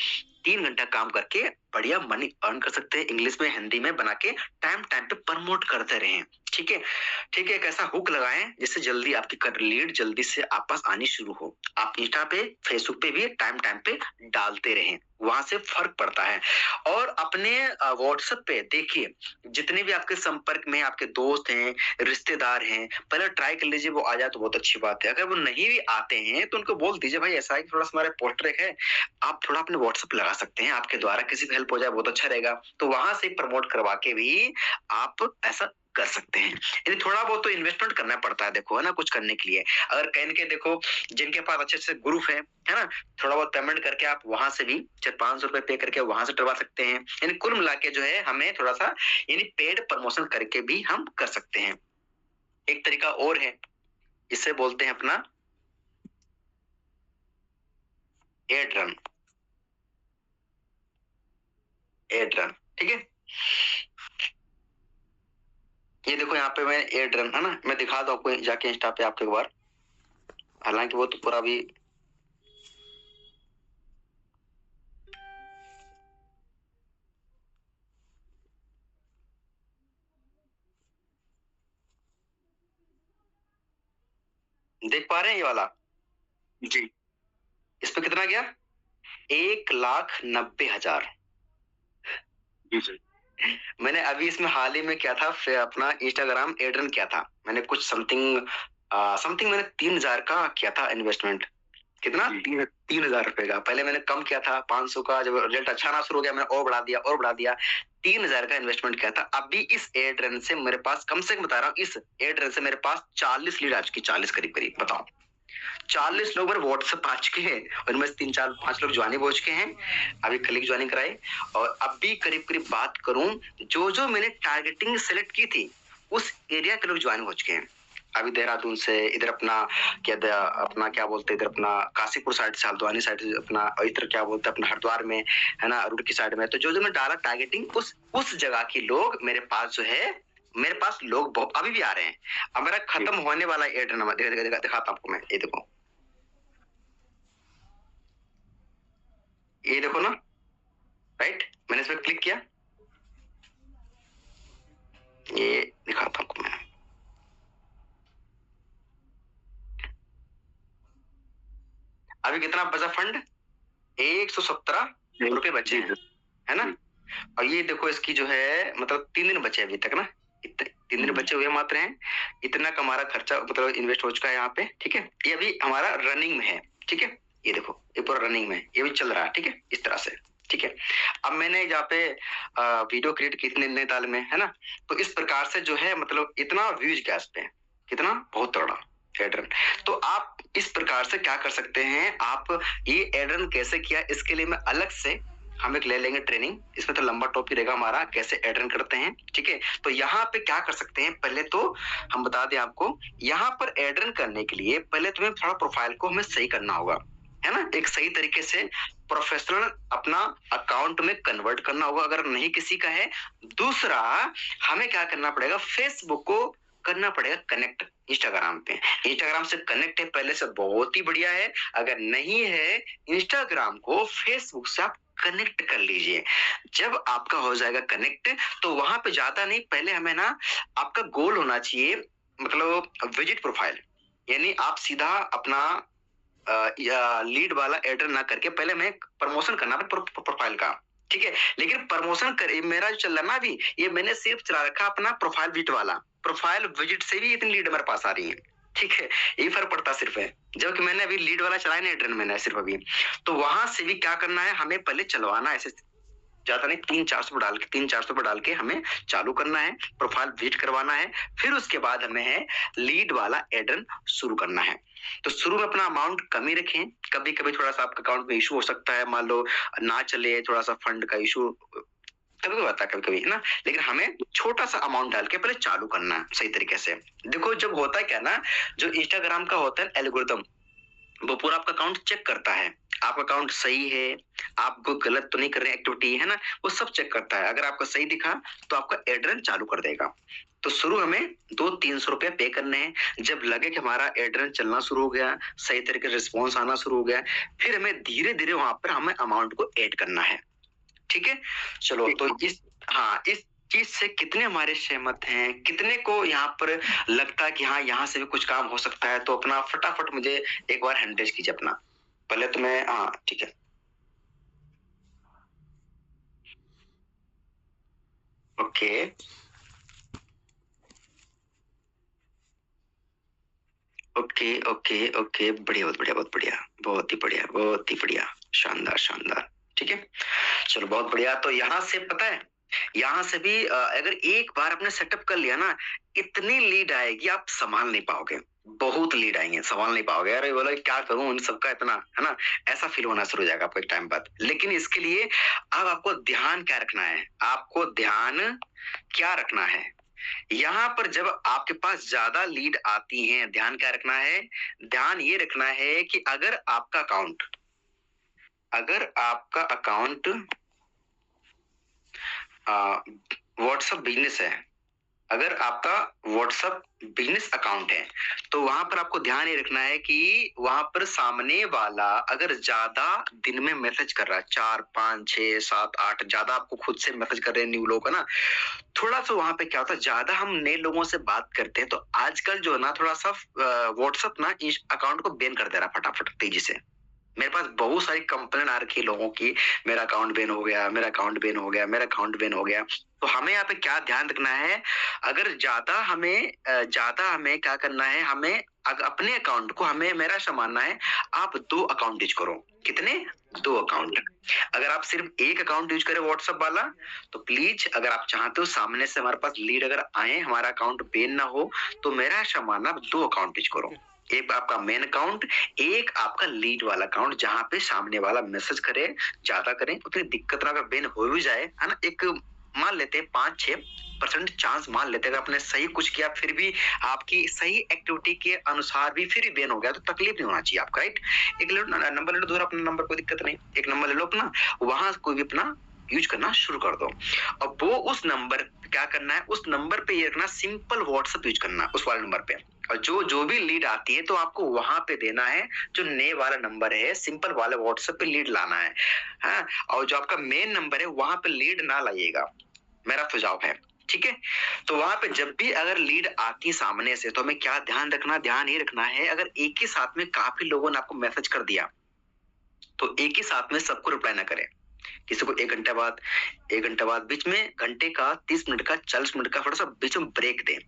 3 घंटा काम करके बढ़िया मनी अर्न कर सकते हैं, इंग्लिश में हिंदी में बना के टाइम पे प्रमोट करते रहें, ठीक है, ठीक है, एक ऐसा हुक लगाएं जिससे जल्दी आपकी लीड जल्दी से आपस आनी शुरू हो, आप इंस्टा पे फेसबुक पे भी टाइम पे डालते रहें, वहां से फर्क पड़ता है। और अपने व्हाट्सएप पे देखिए, जितने भी आपके संपर्क में आपके दोस्त हैं, रिश्तेदार हैं, पहले ट्राई कर लीजिए, वो आ जाए तो बहुत अच्छी बात है, अगर वो नहीं भी आते हैं तो उनको बोल दीजिए भाई ऐसा है कि थोड़ा सा हमारे पोस्टर एक है, आप थोड़ा अपने व्हाट्सएप लगा सकते हैं, आपके द्वारा किसी को हेल्प हो जाए बहुत अच्छा रहेगा, तो वहां से प्रमोट करवा के भी आप ऐसा कर सकते हैं। यदि थोड़ा बहुत तो इन्वेस्टमेंट करना पड़ता है, देखो है ना, कुछ करने के लिए, अगर कहीं के देखो जिनके पास अच्छे अच्छे ग्रुप है ना, थोड़ा बहुत पेमेंट करके आप वहां से भी 400-500 रुपए पे करके वहां से करवा सकते हैं, यानी कुल मिला के जो है हमें थोड़ा सा यानी पेड प्रमोशन करके भी हम कर सकते हैं। एक तरीका और है, इसे बोलते हैं अपना एड रन, ठीक है, ये देखो यहाँ पे मैं एड रन, है ना, मैं दिखा दूं आपको जाके इंस्टा पे आपके एक बार, हालांकि वो तो पूरा भी देख पा रहे हैं ये वाला जी, इस पे कितना गया, 1,90,000। जी सर, मैंने अभी इसमें हाल ही में क्या था, फिर अपना इंस्टाग्राम एड रन किया था, मैंने कुछ समथिंग मैंने 3,000 का किया था इन्वेस्टमेंट, कितना, 3,000 रुपए का, पहले मैंने कम किया था 500 का, जब रिजल्ट अच्छा ना शुरू हो गया मैंने और बढ़ा दिया 3,000 का इन्वेस्टमेंट किया था। अभी इस एड रन से मेरे पास कम से कम बता रहा हूँ, इस एड रन से मेरे पास 40 लीड आ चुकी, 40 करीब बताओ, 40 लोग मेरे व्हाट्सएप आ चुके हैं, और इनमें 3-4-5 लोग ज्वाइनिंग हो चुके हैं, अभी कल ज्वाइनिंग कराए, और अभी करीब बात करूं, जो मैंने टारगेटिंग सेलेक्ट की थी उस एरिया के लोग ज्वाइन हो चुके हैं, अभी देहरादून से, इधर अपना क्या बोलते हैं, इधर अपना काशीपुर साइड से, हल्द्वानी साइड से, अपना इधर क्या बोलते हैं अपना हरिद्वार में, है ना, रुड़की साइड में, तो जो मैं डाला टारगेटिंग उस जगह के लोग मेरे पास जो है, मेरे पास लोग अभी भी आ रहे हैं। अब मेरा खत्म होने वाला एड नंबर दिखाता हूं आपको मैं, ये देखो, ये देखो ना, राइट, मैंने इस पर क्लिक किया, ये दिखाता हूं आपको मैं, अभी कितना बचा फंड, 117 रुपए बचे हैं, है ना, और ये देखो इसकी जो है मतलब 3 दिन बचे अभी तक ना, 3 दिन बचे हुए मात्र हैं, इतना का हमारा खर्चा मतलब इन्वेस्ट हो चुका है यहाँ पे, ठीक है, ये अभी हमारा रनिंग में है, ठीक है, ये देखो ये पूरा रनिंग में, ये भी चल रहा है, ठीक है, इस तरह से, ठीक है। अब मैंने यहाँ पे वीडियो क्रिएट की इतने नए ताल में, है ना, तो इस प्रकार से जो है मतलब इतना व्यूज गया इस पे, कितना, बहुत तगड़ा एड रन। तो आप इस प्रकार से क्या कर सकते हैं, आप ये एड रन कैसे किया, इसके लिए मैं अलग से हम एक ले लेंगे ट्रेनिंग, इसमें तो लंबा टॉपिक रहेगा हमारा, कैसे एड रन करते हैं, ठीक है। तो यहाँ पे क्या कर सकते हैं, पहले तो हम बता दें आपको, यहाँ पर एड रन करने के लिए पहले तुम्हें थोड़ा प्रोफाइल को हमें सही करना होगा, है ना, एक सही तरीके से प्रोफेशनल अपना अकाउंट में कन्वर्ट करना होगा, अगर नहीं किसी का है। दूसरा हमें क्या करना पड़ेगा, फेसबुक को करना पड़ेगा कनेक्ट इंस्टाग्राम पे, इंस्टाग्राम से कनेक्ट है पहले से बहुत ही बढ़िया है, अगर नहीं है इंस्टाग्राम को फेसबुक से आप कनेक्ट कर लीजिए। जब आपका हो जाएगा कनेक्ट, तो वहां पे ज्यादा नहीं, पहले हमें ना आपका गोल होना चाहिए, मतलब विजिट प्रोफाइल, यानी आप सीधा अपना लीड वाला एडर ना करके पहले मैं प्रमोशन करना है प्रोफाइल का, ठीक है। लेकिन प्रमोशन कर मेरा जो चल रहा है ना अभी, ये मैंने सिर्फ चला रखा अपना प्रोफाइल विजिट वाला। प्रोफाइल विजिट से भी इतनी लीड मेरे पास आ रही है, ठीक है। यही फर्क पड़ता सिर्फ है, जबकि मैंने अभी लीड वाला चलाया ना एडर मैंने सिर्फ अभी। तो वहां से भी क्या करना है, हमें पहले चलवाना है, ऐसे ज्यादा नहीं, 300-400 पर डाल के हमें चालू करना है, प्रोफाइल विजिट करवाना है। फिर उसके बाद हमें है लीड वाला एडन शुरू करना है। तो शुरू में अपना अमाउंट कम ही रखें, कभी कभी थोड़ा सा आपका अकाउंट में इशू हो सकता है, मान लो ना चले, थोड़ा सा फंड का इशू कभी कभी आता है, कभी कभी है ना। लेकिन हमें छोटा सा अमाउंट डाल के पहले चालू करना है सही तरीके से। देखो जब होता है क्या ना, जो इंस्टाग्राम का होता है एल्गोरिथम, वो पूरा आपका अकाउंट चेक करता है, आपका अकाउंट सही है, आप कोई गलत तो नहीं कर रहे एक्टिविटी, है ना, वो सब चेक करता है। अगर आपका सही दिखा तो आपका एडरन चालू कर देगा। तो शुरू हमें 200-300 रुपए पे करने हैं। जब लगे कि हमारा एडरन चलना शुरू हो गया, सही तरीके से रिस्पॉन्स आना शुरू हो गया, फिर हमें धीरे धीरे वहां पर हमें अमाउंट को ऐड करना है, ठीक है। चलो तो इस चीज से कितने हमारे सहमत हैं, कितने को यहाँ पर लगता है कि हाँ यहाँ से भी कुछ काम हो सकता है, तो अपना फटाफट मुझे एक बार हैंड रेज कीजिए अपना। पहले तो मैं, हाँ ठीक है, ओके ओके ओके ओके, बढ़िया, बहुत बढ़िया, बहुत बढ़िया, बहुत ही बढ़िया, बहुत ही बढ़िया, शानदार शानदार, ठीक है। चलो बहुत बढ़िया। तो यहाँ से पता है, यहाँ से भी अगर एक बार आपने सेटअप कर लिया ना, इतनी लीड आएगी आप संभाल नहीं पाओगे, बहुत लीड आएंगे, संभाल नहीं पाओगे। अरे बोला क्या करूं उन सबका इतना, है ना, ऐसा फील होना शुरू हो जाएगा आपको एक टाइम बाद। लेकिन इसके लिए अब आपको ध्यान क्या रखना है, आपको ध्यान क्या रखना है, यहाँ पर जब आपके पास ज्यादा लीड आती है, ध्यान क्या रखना है, ध्यान ये रखना है कि अगर आपका अकाउंट व्हाट्सएप बिजनेस है, अगर आपका व्हाट्सएप बिजनेस अकाउंट है, तो वहां पर आपको ध्यान ये रखना है कि वहां पर सामने वाला अगर ज्यादा दिन में मैसेज कर रहा है, 4, 5, 6, 7, 8 ज्यादा आपको खुद से मैसेज कर रहे हैं न्यू लोग, है ना, थोड़ा सा वहां पे क्या होता है, ज्यादा हम नए लोगों से बात करते हैं, तो आजकल जो है ना थोड़ा सा व्हाट्सएप ना इस अकाउंट को बैन कर दे रहा फटाफट तेजी से। मेरे पास बहुत सारी कंप्लेन आ रखी है लोगों की, मेरा अकाउंट बैन हो गया, मेरा अकाउंट बैन हो गया, मेरा अकाउंट बैन हो गया। तो हमें यहाँ पे क्या ध्यान रखना है, अगर ज्यादा हमें क्या करना है, हमें अपने अकाउंट को हमें मेरा मानना है, आप 2 अकाउंट यूज करो। कितने? 2 अकाउंट। अगर आप सिर्फ एक अकाउंट यूज करें व्हाट्सएप वाला, तो प्लीज अगर आप चाहते हो सामने से हमारे पास लीड अगर आए, हमारा अकाउंट बैन ना हो, तो मेरा मानना 2 अकाउंट यूज करो। एक आपका मेन अकाउंट, एक आपका लीड वाला अकाउंट, जहां पे सामने वाला मैसेज करे, ज्यादा करें, उतनी दिक्कत ना, अगर बैन हो भी जाए, है ना, एक मान लेते हैं 5-6% चांस मान लेते हैं, अगर आपने सही कुछ किया फिर भी आपकी सही एक्टिविटी के अनुसार भी फिर बैन हो गया, तो तकलीफ नहीं होना चाहिए आपका, राइट। एक नंबर ले लो, दूसरा अपना नंबर, कोई दिक्कत नहीं, एक नंबर ले लो अपना, वहां कोई भी अपना यूज करना शुरू कर दो। अब वो उस नंबर क्या करना है, उस नंबर पे ये रखना, सिंपल व्हाट्सएप यूज करना उस वाले नंबर पे, और जो भी लीड आती है तो आपको वहां पे देना है, जो नए वाला नंबर है सिंपल वाले व्हाट्सएप पे लीड लाना है, हाँ। और जो आपका मेन नंबर है वहां पे लीड ना लाइएगा, मेरा सुझाव है, ठीक है। तो वहां पे जब भी अगर लीड आती सामने से, तो हमें क्या ध्यान रखना, ध्यान ये रखना है, अगर एक ही साथ में काफी लोगों ने आपको मैसेज कर दिया, तो एक ही साथ में सबको रिप्लाई ना करें, किसी को 1 घंटे बाद, बीच में घंटे का, 30 मिनट का, 40 मिनट का थोड़ा सा बीच में ब्रेक दें।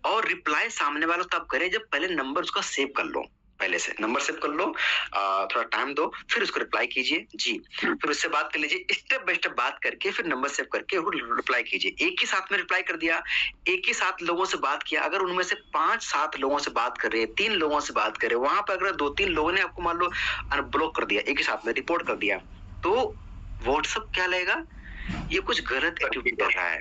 और रिप्लाई सामने वालों तब करें जब पहले नंबर उसका सेव कर लो, पहले से नंबर सेव कर लो, थोड़ा टाइम दो, फिर उसको रिप्लाई कीजिए जी, फिर उससे बात कर लीजिए, स्टेप बाय स्टेप बात करके फिर नंबर सेव करके रिप्लाई कीजिए। एक ही साथ में रिप्लाई कर दिया, एक ही साथ लोगों से बात किया, अगर उनमें से 5-7 लोगों से बात कर रहे हैं, 3 लोगों से बात कर रहे हैं, वहां पर अगर 2-3 लोगों ने आपको मान लो अनब्लॉक कर दिया, एक ही साथ में रिपोर्ट कर दिया, तो व्हाट्सएप क्या लेगा, ये कुछ गलत एक्टिविटी कर रहा है,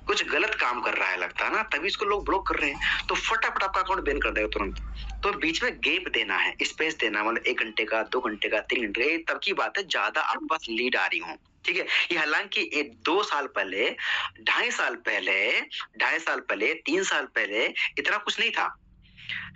कुछ गलत काम कर रहा है लगता है ना, तभी इसको लोग ब्लॉक कर रहे हैं, तो फटाफट आपका अकाउंट बैन कर देगा तुरंत। तो बीच में गैप देना है, स्पेस देना, मतलब 1 घंटे का, 2 घंटे का, 3 घंटे का, तब की बात है ज्यादा आपके पास लीड आ रही हो, ठीक है। ये हालांकि 2 साल पहले, 2.5 साल पहले, 3 साल पहले इतना कुछ नहीं था,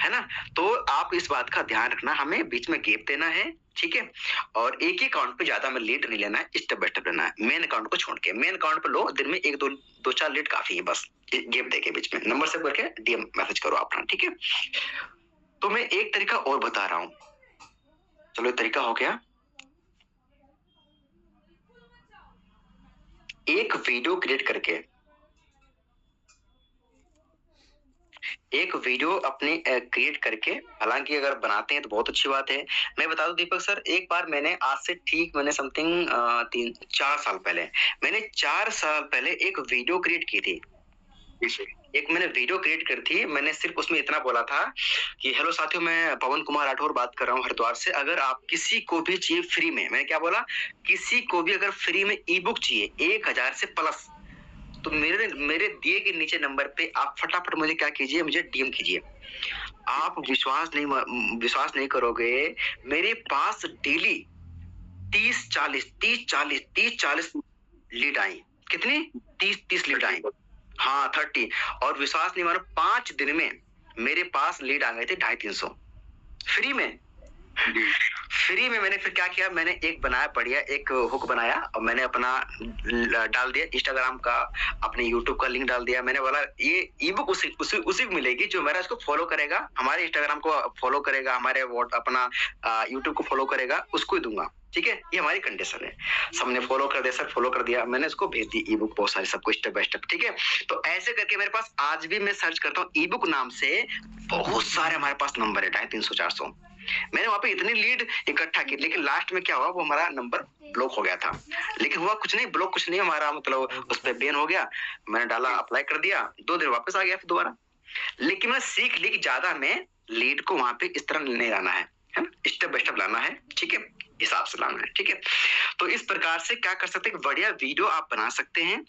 है ना। तो आप इस बात का ध्यान रखना, हमें बीच में गैप देना है, ठीक है। और एक ही अकाउंट पे ज्यादा में लीड नहीं लेना है, स्टेप बाय स्टेप लेना है, मेन अकाउंट को छोड़ के। मेन अकाउंट पे लो, दिन में 1-2-4 लीड काफी है, बस गैप देके बीच में नंबर सेव करके डीएम मैसेज करो अपना, ठीक है। तो मैं एक तरीका और बता रहा हूँ, चलो ये तरीका हो गया। एक वीडियो क्रिएट करके, एक वीडियो अपने क्रिएट करके, हालांकि अगर बनाते हैं तो बहुत अच्छी बात है। मैं बता दूं दीपक सर, एक बार मैंने आज से ठीक मैंने समथिंग 3-4 साल पहले, मैंने 4 साल पहले एक वीडियो क्रिएट की थी। एक मैंने वीडियो क्रिएट करी थी, मैंने सिर्फ उसमें इतना बोला था कि हेलो साथियों, मैं पवन कुमार राठौर बात कर रहा हूँ हरिद्वार से। अगर आप किसी को भी चाहिए फ्री में, मैंने क्या बोला, किसी को भी अगर फ्री में ई बुक चाहिए 1000 से प्लस, तो मेरे दिए के नीचे नंबर पे आप फटाफट मुझे क्या कीजिए, मुझे डीएम कीजिए। आप विश्वास नहीं करोगे, मेरे पास डेली 30-40 लीड आई। कितनी? 30 लीड आई। हाँ 30। और विश्वास नहीं मानो, 5 दिन में मेरे पास लीड आ गए थे 250-300 फ्री में। फ्री में मैंने फिर क्या किया, मैंने एक बनाया बढ़िया, एक हुक बनाया और मैंने अपना डाल दिया इंस्टाग्राम का, अपने यूट्यूब का लिंक डाल दिया। मैंने बोला ये ई बुक उसी को मिलेगी जो मेरा इसको फॉलो करेगा, हमारे इंस्टाग्राम को फॉलो करेगा, हमारे अपना यूट्यूब को फॉलो करेगा, उसको ही दूंगा। ठीक है, ये हमारी कंडीशन है। सबने फॉलो कर दिया सर, फॉलो कर दिया, मैंने इसको भेज दी ई बुक बहुत सारी, सबको स्टेप बाय स्टेप। ठीक है, तो ऐसे करके मेरे पास आज भी मैं सर्च करता हूँ ई बुक नाम से, बहुत सारे हमारे पास नंबर है, 250-300-400। मैंने वहां पे इतनी लीड इकट्ठा की, लेकिन लास्ट में क्या हुआ, वो हमारा नंबर ब्लॉक हो गया था। लेकिन हुआ कुछ नहीं, ब्लॉक कुछ नहीं, हमारा मतलब उस पर बैन हो गया। मैंने डाला, अप्लाई कर दिया, 2 दिन वापस आ गया फिर दोबारा। लेकिन मैं सीख ली कि ज्यादा में लीड को वहां पे इस तरह नहीं लाना है ना, स्टेप बाय स्टेप लाना है। ठीक है, हिसाब से लाना है। ठीक है, तो इस प्रकार से क्या कर सकते हैं, बढ़िया वीडियो आप बना सकते हैं।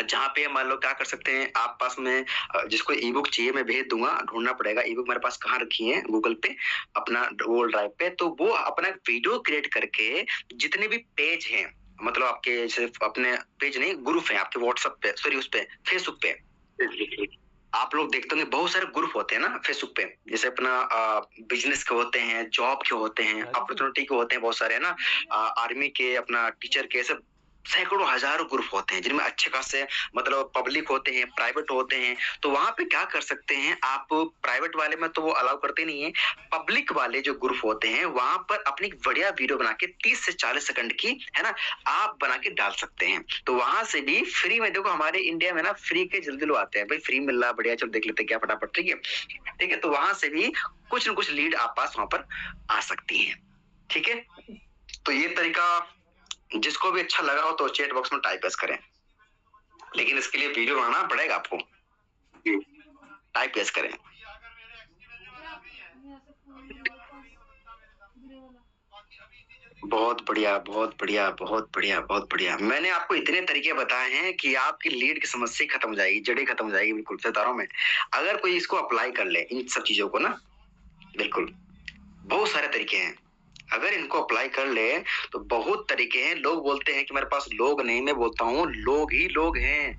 जहाँ पे मान लो क्या कर सकते हैं, आप पास में जिसको ई बुक चाहिए मैं भेज दूंगा, ढूंढना पड़ेगा ई बुक मेरे पास कहाँ रखी है, गूगल पे, अपना गूगल ड्राइव पे, तो वो अपना वीडियो क्रिएट करके जितने भी पेज हैं, मतलब आपके सिर्फ अपने पेज नहीं, ग्रुप है आपके व्हाट्सएप पे, सॉरी उस पे फेसबुक पे, आप लोग देखते होंगे बहुत सारे ग्रुप होते हैं ना फेसबुक पे, जैसे अपना बिजनेस के होते हैं, जॉब के होते हैं, अपॉर्चुनिटी के होते हैं बहुत सारे, है ना, आर्मी के, अपना टीचर के, सब सैकड़ों हजारों ग्रुप होते हैं जिनमें अच्छे खासे मतलब पब्लिक होते हैं, प्राइवेट होते हैं। तो वहां पे क्या कर सकते हैं आप, प्राइवेट वाले में तो वो अलाउ करते नहीं है, पब्लिक वाले जो ग्रुप होते हैं वहां पर अपनी बढ़िया वीडियो बना के 30 से 40 सेकंड की, है ना, आप बना के डाल सकते हैं। तो वहां से भी फ्री में, देखो हमारे इंडिया में ना फ्री के जल्दी लोग आते हैं, भाई फ्री मिल रहा, बढ़िया, चलो देख लेते क्या फटाफट। ठीक है, ठीक है, तो वहां से भी कुछ न कुछ लीड आप पास वहां पर आ सकती है। ठीक है, तो ये तरीका जिसको भी अच्छा लगा हो तो चैट बॉक्स में टाइप एस करें, लेकिन इसके लिए वीडियो बनाना पड़ेगा आपको, टाइप एस करें। बहुत बढ़िया, बहुत बढ़िया, बहुत बढ़िया, बहुत बढ़िया। मैंने आपको इतने तरीके बताए हैं कि आपकी लीड की समस्या खत्म हो जाएगी, जड़ें खत्म हो जाएगी बिल्कुल सितारों में, अगर कोई इसको अप्लाई कर ले इन सब चीजों को ना। बिल्कुल बहुत सारे तरीके हैं, अगर इनको अप्लाई कर ले तो बहुत तरीके हैं। लोग बोलते हैं कि मेरे पास लोग नहीं, मैं बोलता हूँ लोग ही लोग हैं,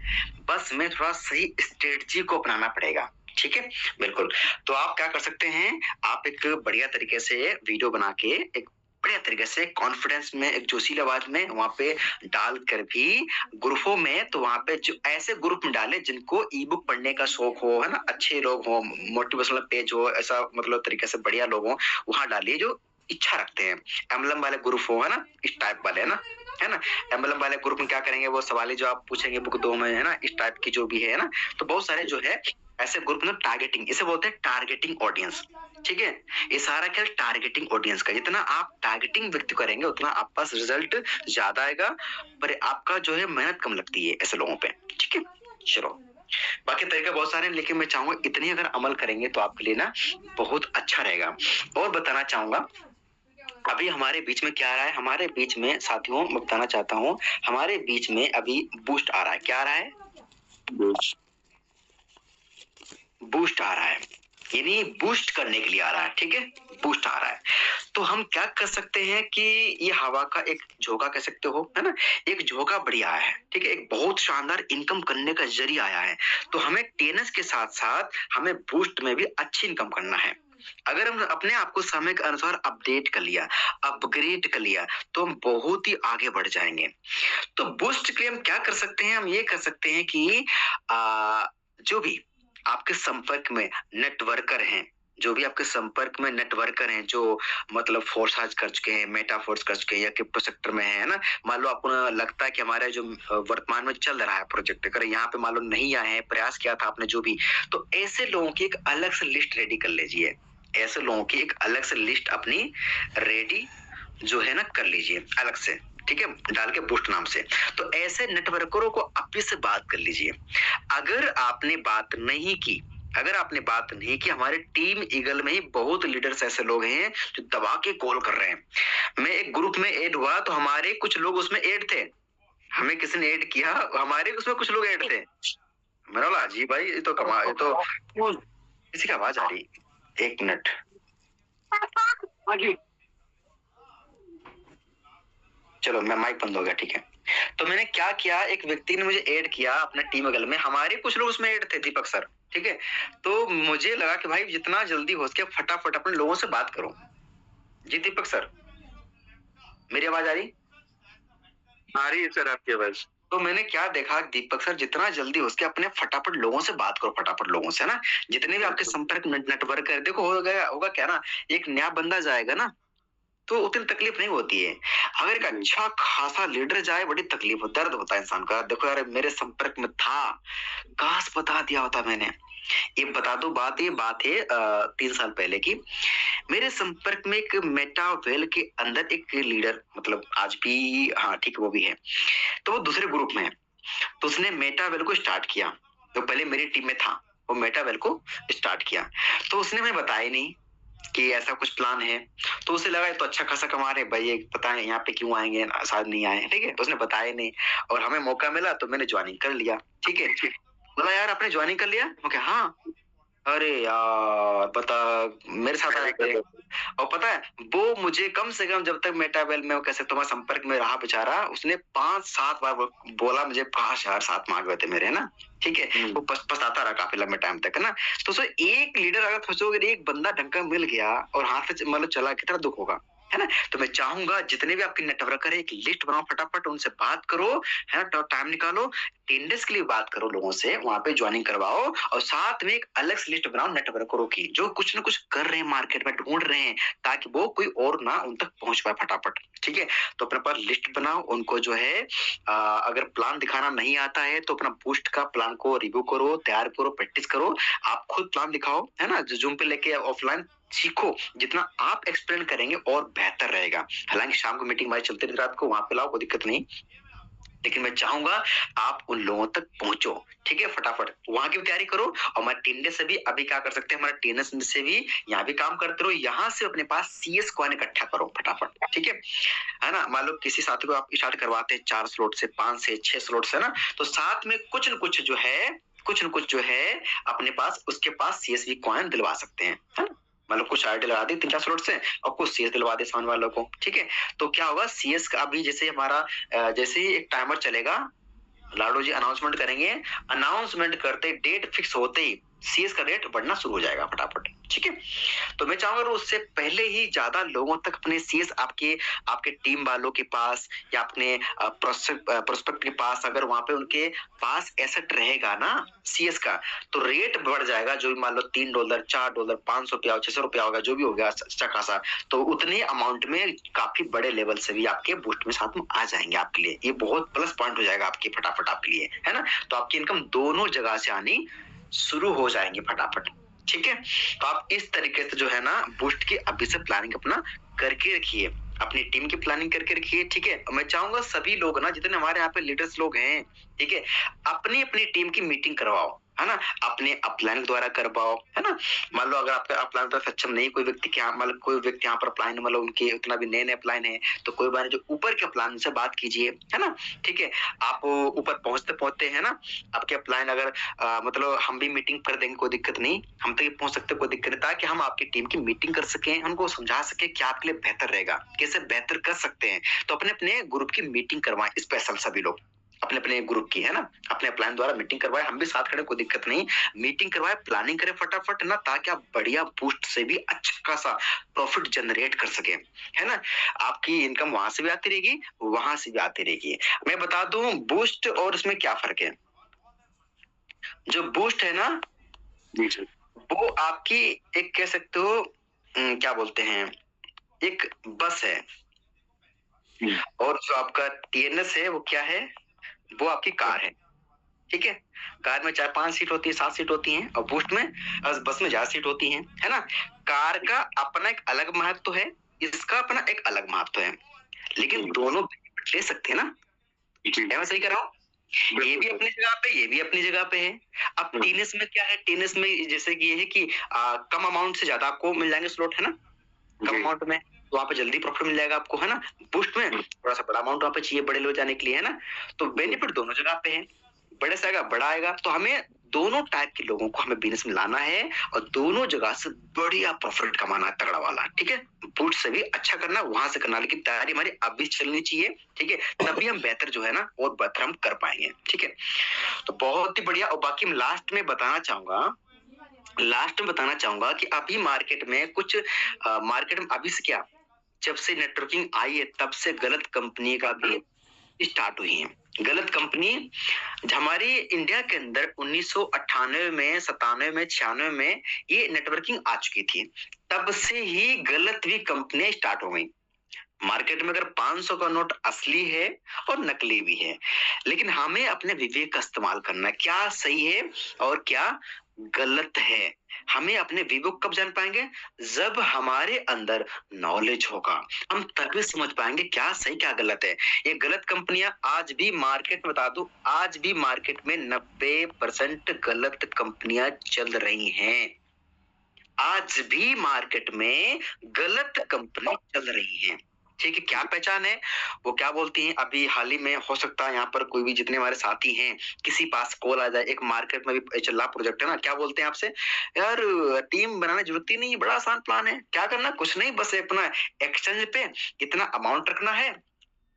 बस मैं थोड़ा सही स्ट्रेटजी को अपनाना पड़ेगा। ठीक है, बिल्कुल। तो आप क्या कर सकते हैं, आप एक बढ़िया तरीके से वीडियो बना के, एक बढ़िया तरीके से कॉन्फिडेंस में, एक जोशीली आवाज में वहां पे डाल कर भी ग्रुपों में, तो वहां पे जो ऐसे ग्रुप में डाले जिनको ई बुक पढ़ने का शौक हो, है ना, अच्छे लोग हो, मोटिवेशनल पेज हो, ऐसा मतलब तरीके से बढ़िया लोग हो, वहां डालिए जो इच्छा रखते हैं। एमएलएम वाले ग्रुप हो, है ना, इस टाइप वाले, है ना, एमएलएम वाले ग्रुप में क्या करेंगे, वो सवाल जो आप पूछेंगे बुक 2 में, है ना, इस टाइप की जो भी है ना, तो बहुत सारे जो है ऐसे ग्रुप में टारगेटिंग, इसे बोलते हैं टारगेटिंग ऑडियंस। ठीक है, ये सारा खेल टारगेटिंग ऑडियंस का, जितना आप टारगेटिंग व्यक्त करेंगे उतना आप पास रिजल्ट ज्यादा आएगा, पर आपका जो है मेहनत कम लगती है ऐसे लोगों पे। ठीक है, चलो बाकी तरीके बहुत सारे हैं, लेकिन मैं चाहूंगा इतनी अगर अमल करेंगे तो आपके लिए ना बहुत अच्छा रहेगा। और बताना चाहूंगा अभी हमारे बीच में क्या आ रहा है, हमारे बीच में साथियों मैं बताना चाहता हूँ, हमारे बीच में अभी बूस्ट आ रहा है। क्या आ रहा है? बूस्ट आ रहा है, यानी बूस्ट करने के लिए आ रहा है। ठीक है, बूस्ट आ रहा है, तो हम क्या कर सकते हैं कि ये हवा का एक झोंका कह सकते हो, है ना, एक झोंका बढ़िया आया है। ठीक है, एक बहुत शानदार इनकम करने का जरिया आया है। तो हमें टेनिस के साथ साथ हमें बूस्ट में भी अच्छी इनकम करना है। अगर हम अपने आप को समय के अनुसार अपडेट कर लिया, अपग्रेड कर लिया, तो हम बहुत ही आगे बढ़ जाएंगे। तो बूस्ट के लिए हम क्या कर सकते हैं, हम ये कर सकते हैं कि जो भी आपके संपर्क में नेटवर्कर हैं, जो भी आपके संपर्क में नेटवर्कर हैं, जो मतलब फोर्साज कर चुके हैं, मेटा फोर्स कर चुके हैं या क्रिप्टो सेक्टर में है ना, मान लो आपको लगता है कि हमारा जो वर्तमान में चल रहा है प्रोजेक्ट, अगर यहाँ पे मान लो नहीं आए हैं, प्रयास किया था आपने जो भी, तो ऐसे लोगों की एक अलग से लिस्ट रेडी कर लीजिए। ऐसे लोगों की एक अलग से लिस्ट अपनी रेडी जो है ना कर लीजिए अलग से, ठीक है, डाल के बूस्ट नाम से। तो ऐसे नेटवर्करों को आप से बात कर लीजिए। अगर आपने बात नहीं की, अगर आपने बात नहीं की, हमारे टीम ईगल में ही बहुत लीडर्स ऐसे लोग हैं जो दबा के कॉल कर रहे हैं। मैं एक ग्रुप में ऐड हुआ तो हमारे कुछ लोग उसमें ऐड थे, हमें किसी ने ऐड किया, हमारे उसमें कुछ लोग ऐड थे। मेरा बोला जी भाई ये तो कमाल, ये तो किसी की आवाज आ रही, एक मिनट। चलो मैं माइक बंद हो गया, ठीक है। तो मैंने क्या किया, एक व्यक्ति ने मुझे ऐड किया अपने टीम बगल में, हमारे कुछ लोग उसमें ऐड थे, दीपक सर, ठीक है। तो मुझे लगा कि भाई जितना जल्दी हो सके फटाफट अपने लोगों से बात करो। जी दीपक सर, मेरी आवाज आ रही? आ रही है सर आपकी आवाज। तो मैंने क्या देखा दीपक सर, जितना जल्दी हो सके अपने फटाफट लोगों से बात करो, फटाफट लोगों से ना, जितने भी आपके संपर्क नेटवर्क है। देखो होगा क्या ना, एक नया बंदा जाएगा ना तो उतनी तकलीफ नहीं होती है। अगर एक अच्छा खासा लीडर जाए बड़ी तकलीफ होता है, दर्द होता है इंसान का। देखो यार मेरे संपर्क में था, काश बता दिया होता मैंने। ये बता दो बात, ये बात है 3 साल पहले की। मेरे संपर्क में एक मेटावेल के अंदर एक लीडर, मतलब आज भी, हाँ ठीक है वो भी है, तो वो दूसरे ग्रुप में है। तो उसने मेटावेल को स्टार्ट किया, तो पहले मेरी टीम में था, वो मेटावेल को स्टार्ट किया। तो उसने हमें बताया नहीं कि ऐसा कुछ प्लान है। तो उसे लगा तो अच्छा खासा कमा रहे भाई, ये पता है यहाँ पे क्यों आएंगे, शायद नहीं आए, ठीक है। तो उसने बताया नहीं और हमें मौका मिला तो मैंने ज्वाइनिंग कर लिया, ठीक है। बोला यार आपने ज्वाइनिंग कर लिया? ओके हाँ। अरे यार बता, मेरे साथ आया करे। और पता है वो मुझे कम से कम जब तक मेटावेल में कैसे तुम्हारे संपर्क में रहा बेचारा, उसने 5-7 बार बोला मुझे, काश यार 7 मांग रहे थे मेरे ना, ठीक है। वो पछताता रहा काफी लंबे टाइम तक है ना। तो सो एक लीडर अगर सोचोगे एक बंदा ढंग का मिल गया और हाथ से मतलब चला, कितना दुख होगा, है ना। तो मैं चाहूंगा जितने भी आपके नेटवर्कर है एक लिस्ट बनाओ, फटाफट उनसे बात करो, है ना, टाइम निकालो, अटेंडेंस के लिए बात करो लोगों से, वहां पे ज्वाइनिंग करवाओ और साथ में एक अलग से लिस्ट बनाओ नेटवर्करों की जो कुछ ना कुछ कर रहे हैं, मार्केट में ढूंढ रहे हैं, ताकि वो कोई और ना उन तक पहुंच पाए फटाफट, ठीक है। तो अपने पास लिस्ट बनाओ, उनको जो है अगर प्लान दिखाना नहीं आता है तो अपना बूस्ट का प्लान को रिव्यू करो, तैयार करो, प्रैक्टिस करो, आप खुद प्लान दिखाओ, है ना, जूम पे लेके ऑफलाइन सीखो। जितना आप एक्सप्लेन करेंगे और बेहतर रहेगा। हालांकि शाम को मीटिंग हमारी चलती रहती, रात को वहां पे लाओ, कोई दिक्कत नहीं, लेकिन मैं चाहूंगा आप उन लोगों तक पहुंचो, ठीक है। फटाफट वहां की भी तैयारी करो और हमारे टीम से भी अभी क्या कर सकते हैं, हमारे टीम से भी यहाँ भी काम करते रहो, यहाँ से अपने पास CS कॉइन इकट्ठा करो फटाफट, ठीक है ना। मान लो किसी साथी को आप स्टार्ट करवाते हैं 4 स्लॉट से, 5 से 6 स्लॉट से ना, तो साथ में कुछ न कुछ जो है अपने पास उसके पास CSV कॉइन दिलवा सकते हैं, है ना। मतलब कुछ आईडी लगा दी 3-4 स्लॉट से और कुछ CS दिलवा दे सामने वालों को, ठीक है। तो क्या होगा, CS का अभी जैसे हमारा जैसे ही एक टाइमर चलेगा, लाडो जी अनाउंसमेंट करेंगे, अनाउंसमेंट करते डेट फिक्स होते ही CS का रेट बढ़ना शुरू हो जाएगा फटाफट, ठीक है। तो मैं चाहूंगा उससे पहले ही ज्यादा लोगों तक अपने CS आपके टीम वालों के पास या अपने प्रोस्पेक्ट के पास, अगर वहां पे उनके पास एसेट रहेगा ना CS का, तो रेट बढ़ जाएगा। जो भी मान लो $3, $4, ₹500, ₹600 होगा, जो भी होगा अच्छा खासा, तो उतने अमाउंट में काफी बड़े लेवल से भी आपके बूस्ट में साथ में आ जाएंगे आपके लिए। ये बहुत प्लस पॉइंट हो जाएगा आपकी फटाफट आपके लिए, है ना। तो आपकी इनकम दोनों जगह से आनी शुरू हो जाएंगे फटाफट, ठीक है। तो आप इस तरीके से जो है ना बूस्ट की अभी से प्लानिंग अपना करके रखिए, अपनी टीम की प्लानिंग करके रखिए, ठीक है। मैं चाहूंगा सभी लोग ना, जितने हमारे यहाँ पे लीडर्स लोग हैं, ठीक है, अपनी अपनी टीम की मीटिंग करवाओ, है ना, अपने अपलाइन द्वारा करवाओ, है ना। मान लो अगर आपका अपलाइन द्वारा सक्षम नहीं, कोई व्यक्ति क्या, मतलब कोई व्यक्ति यहाँ पर अपलाइन, मतलब उनके उतना भी नए अपलाइन है, तो कोई बार जो ऊपर के अपलाइन से बात कीजिए, है ना, ठीक है। आप ऊपर पहुंचते है ना, आपके अपलाइन अगर मतलब हम भी मीटिंग कर देंगे, कोई दिक्कत नहीं, हम तक पहुंच सकते, कोई दिक्कत नहीं, ताकि हम आपकी टीम की मीटिंग कर सकें, उनको समझा सके क्या आपके लिए बेहतर रहेगा, कैसे बेहतर कर सकते हैं। तो अपने अपने ग्रुप की मीटिंग करवाएं, स्पेशल सभी लोग अपने अपने ग्रुप की, है ना, अपने प्लान द्वारा मीटिंग करवाए, हम भी साथ खड़े, कोई दिक्कत नहीं, मीटिंग करवाए, प्लानिंग करें फटाफट ना, ताकि आप बढ़िया बूस्ट से भी अच्छा खासा प्रॉफिट जनरेट कर सके, है ना। आपकी इनकम वहां से भी आती रहेगी, वहां से भी आती रहेगी। मैं बता दूं बूस्ट और इसमें क्या फर्क है। जो बूस्ट है ना, वो आपकी एक कह सकते हो क्या बोलते हैं, एक बस है, और जो आपका टीएनएस है वो क्या है, वो आपकी कार है। ठीक है, कार में 4-5 सीट होती है, 7 सीट होती हैं, और बूस्ट में बस में ज्यादा सीट होती हैं, है ना। कार का अपना एक अलग महत्व है, इसका अपना एक अलग महत्व है, लेकिन दोनों ले सकते हैं ना। मैं सही कर रहा हूँ? ये भी अपनी जगह पे, ये भी अपनी जगह पे है। अब टीएनएस में क्या है, टीएनएस में जैसे कि ये है कि कम अमाउंट से ज्यादा आपको मिल जाएंगे स्लॉट, है ना, कम अमाउंट में, तो वहाँ पे जल्दी प्रॉफिट मिल जाएगा आपको, है ना। बूस्ट में थोड़ा सा बड़ा अमाउंट वहाँ पे चाहिए बड़े लोग जाने के लिए, है ना। तो बेनिफिट दोनों जगह पे है, बड़े से आएगा बड़ा आएगा। तो हमें दोनों टाइप के लोगों को हमें बिजनेस में लाना है, और दोनों जगह से बढ़िया प्रॉफिट कमाना है, तगड़ा वाला। ठीक है, बूट से भी अच्छा करना, वहां से करना, लेकिन तैयारी हमारी अभी चलनी चाहिए। ठीक है, तभी हम बेहतर जो है ना और बेहतर हम कर पाएंगे। ठीक है, तो बहुत ही बढ़िया। और बाकी मैं लास्ट में बताना चाहूंगा कि अभी मार्केट में कुछ मार्केट में अभी से क्या, जब से नेटवर्किंग आई है तब से गलत कंपनी का भी स्टार्ट हुई है। गलत कंपनी हमारी इंडिया के अंदर 1998 में, 97 में, 96 में ये नेटवर्किंग आ चुकी थी, तब से ही गलत भी कंपनियां स्टार्ट हो गई। मार्केट में अगर 500 का नोट असली है और नकली भी है, लेकिन हमें अपने विवेक का इस्तेमाल करना है, क्या सही है और क्या गलत है। हमें अपने विवेक कब जान पाएंगे, जब हमारे अंदर नॉलेज होगा, हम तभी समझ पाएंगे क्या सही क्या गलत है। ये गलत कंपनियां आज भी मार्केट में, बता दूं, आज भी मार्केट में 90% गलत कंपनियां चल रही हैं। आज भी मार्केट में गलत कंपनी चल रही है। ठीक है, क्या पहचान है, वो क्या बोलती हैं, अभी हाल ही में हो सकता है यहाँ पर कोई भी जितने हमारे साथी हैं किसी पास कॉल आ जाए, एक मार्केट में भी चल रहा प्रोजेक्ट है ना, क्या बोलते हैं आपसे, यार टीम बनाने जरूरत ही नहीं, बड़ा आसान प्लान है, क्या करना, कुछ नहीं, बस अपना एक्सचेंज पे इतना अमाउंट रखना है,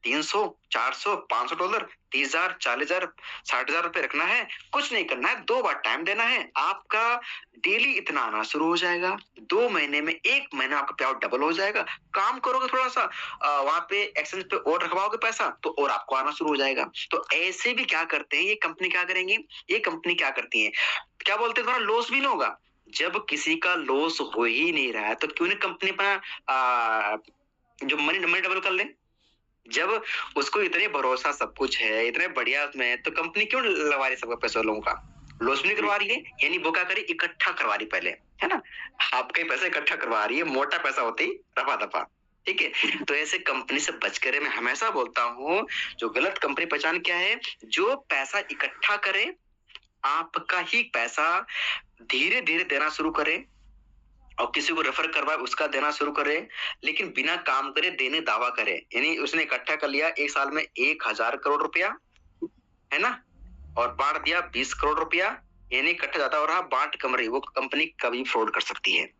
300, 400, $500, 30,000, 40,000, 60,000 रुपए रखना है, कुछ नहीं करना है, 2 बार टाइम देना है, आपका डेली इतना आना शुरू हो जाएगा। 2 महीने में 1 महीना आपका पे आउट डबल हो जाएगा। काम करोगे थोड़ा सा, वहां पे एक्सचेंज पे और रखवाओगे पैसा, तो और आपको आना शुरू हो जाएगा। तो ऐसे भी क्या करते हैं ये कंपनी, क्या करेंगी ये कंपनी, क्या करती है, क्या बोलते हैं, तुम्हारा लॉस भी ना होगा। जब किसी का लॉस हो ही नहीं रहा है तो क्यों नहीं कंपनी अपना जो मनी डबल कर ले। जब उसको इतने भरोसा सब कुछ है, इतने बढ़िया में, तो कंपनी क्यों लगवा रही सबका पैसा लोगों का, लॉस भी नहीं करवा रही है, यानी वो क्या करी, इकट्ठा करवा रही पहले, है ना, आपके पैसे इकट्ठा करवा रही है, मोटा पैसा होती ही रफा दफा। ठीक है, तो ऐसे कंपनी से बच करे, मैं हमेशा बोलता हूँ, जो गलत कंपनी पहचान क्या है, जो पैसा इकट्ठा करे, आपका ही पैसा धीरे धीरे देना शुरू करे, और किसी को रेफर करवाए उसका देना शुरू करे, लेकिन बिना काम करे देने दावा करे, यानी उसने इकट्ठा कर लिया एक साल में 1,000 करोड़ रुपया, है ना, और बांट दिया 20 करोड़ रुपया, यानी इकट्ठा ज्यादा हो रहा, बांट कम रही, वो कंपनी कभी फ्रॉड कर सकती है।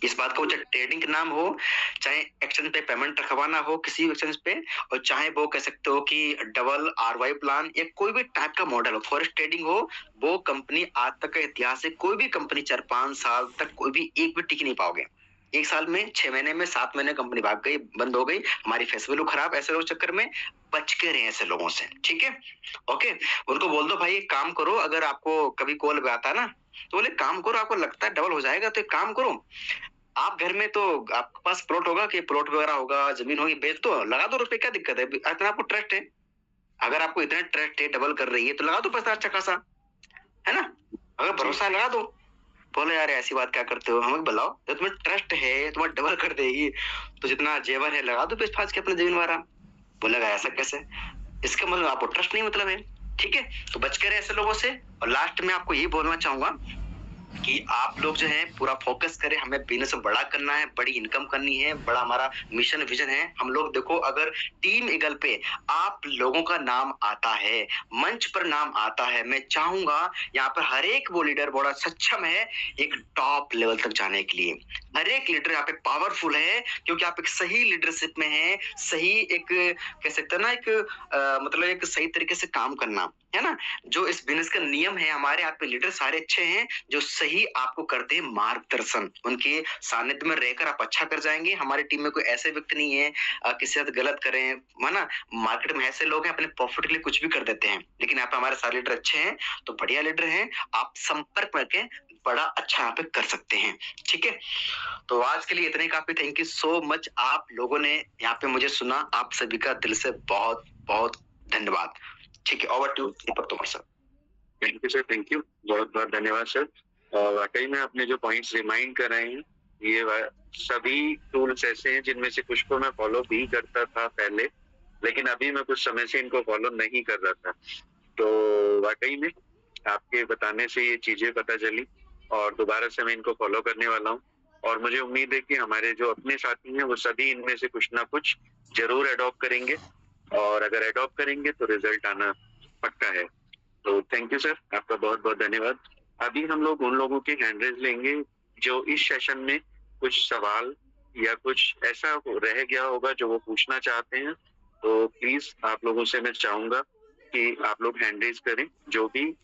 इस बात को, चाहे ट्रेडिंग के नाम हो, चाहे एक्सचेंज पे पेमेंट रखवाना हो किसी एक्सचेंज पे, और चाहे वो कह सकते हो कि डबल RY प्लान या कोई भी टाइप का मॉडल हो, फॉरेक्स ट्रेडिंग हो, वो कंपनी आज तक का इतिहास है, कोई भी कंपनी 4-5 साल तक कोई भी एक भी टिक नहीं पाओगे। 1 साल में, 6 महीने में, 7 महीने कंपनी भाग गई, बंद हो गई, हमारी फेस वैल्यू खराब, ऐसे लोग चक्कर में बच के रहे ऐसे लोगों से। ठीक है, ओके, उनको बोल दो भाई एक काम करो, अगर आपको कभी कॉल पे आता है ना, तो बोले काम करो, आपको लगता है डबल हो जाएगा तो एक काम करो, आप घर में तो आपके पास प्लॉट होगा, कि प्लॉट वगैरह होगा, जमीन होगी, बेच दो, लगा दो रुपए, क्या दिक्कत है, इतना आपको ट्रस्ट है, अगर आपको इतना ट्रस्ट है, डबल कर रही है, तो लगा दो पैसा अच्छा खासा, है ना, अगर भरोसा है लगा दो। बोले यार ऐसी बात क्या करते हो, हमें बुलाओ, जब तुम्हें ट्रस्ट है, तुम्हें डबल कर देगी, तो जितना जेवर है लगा दो बेच फाज के अपने जमीन वाला। बोलेगा ऐसा कैसे, इसका मतलब आपको ट्रस्ट नहीं मतलब है। ठीक है, तो बच के रहे ऐसे लोगों से। और लास्ट में आपको ये बोलना चाहूंगा कि आप लोग जो है पूरा फोकस करें, हमें बिजनेस बड़ा करना है, बड़ी इनकम करनी है, बड़ा हमारा मिशन विजन है। हम लोग देखो, अगर टीम ईगल पे आप लोगों का नाम आता है, मंच पर नाम आता है, मैं चाहूंगा यहाँ पर हर एक वो लीडर बड़ा सक्षम है एक टॉप लेवल तक जाने के लिए। हर एक लीडर यहाँ पे पावरफुल है, क्योंकि आप एक सही लीडरशिप में है, सही एक कह सकते हैं ना, एक मतलब एक सही तरीके से काम करना, है ना। जो इस बिजनेस का नियम है, हमारे यहाँ पे लीडर सारे अच्छे हैं, जो सही आपको करते हैं मार्गदर्शन। उनके सानिध्य में रहकर आप अच्छा कर जाएंगे। हमारी टीम में कोई ऐसे व्यक्ति नहीं है किसी साथ गलत करें, है ना। मार्केट में ऐसे लोग हैं अपने प्रॉफिट के लिए कुछ भी कर देते हैं, लेकिन यहाँ पे हमारे सारे लीडर अच्छे हैं, तो बढ़िया लीडर हैं। आप संपर्क करके बड़ा अच्छा यहाँ पे कर सकते हैं। ठीक है, तो आज के लिए इतने काफी। थैंक यू सो मच, आप लोगों ने यहाँ पे मुझे सुना। आप सभी का दिल से बहुत बहुत धन्यवाद। ठीक है, over to Deepak Tomar sir. Thank you sir, thank you, बहुत बहुत धन्यवाद सर। और वाकई में आपने जो पॉइंट्स रिमाइंड कर रहे हैं, ये सभी टूल्स ऐसे हैं जिनमें से कुछ को मैं फॉलो भी करता था पहले, लेकिन अभी मैं कुछ समय से इनको फॉलो नहीं कर रहा था। तो वाकई में आपके बताने से ये चीजें पता चली और दोबारा से मैं इनको फॉलो करने वाला हूँ। और मुझे उम्मीद है कि हमारे जो अपने साथी हैं वो सभी इनमें से कुछ ना कुछ जरूर अडॉप्ट करेंगे, और अगर अडॉप्ट करेंगे तो रिजल्ट आना पक्का है। तो थैंक यू सर, आपका बहुत बहुत धन्यवाद। अभी हम लोग उन लोगों के हैंड रेज लेंगे जो इस सेशन में कुछ सवाल या कुछ ऐसा रह गया होगा जो वो पूछना चाहते हैं। तो प्लीज आप लोगों से मैं चाहूंगा कि आप लोग हैंड रेज करें, जो भी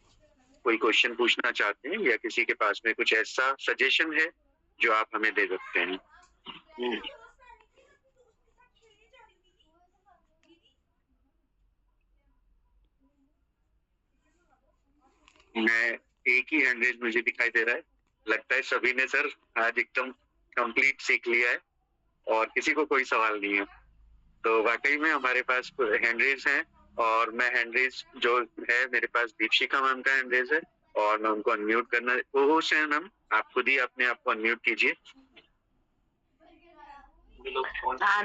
कोई क्वेश्चन पूछना चाहते हैं या किसी के पास में कुछ ऐसा सजेशन है जो आप हमें दे सकते हैं। मैं एक ही हैंड रेज मुझे दिखाई दे रहा है, लगता है सभी ने सर आज एकदम कंप्लीट सीख लिया है और किसी को कोई सवाल नहीं है। तो वाकई में हमारे पास हैंड रेज हैं, और मैं हैंड रेज जो है मेरे पास दीपशिका मैम का हैंड रेज है, और मैं उनको अनम्यूट करना कोशिश है। मैम आप खुद ही अपने आप को अनम्यूट कीजिए।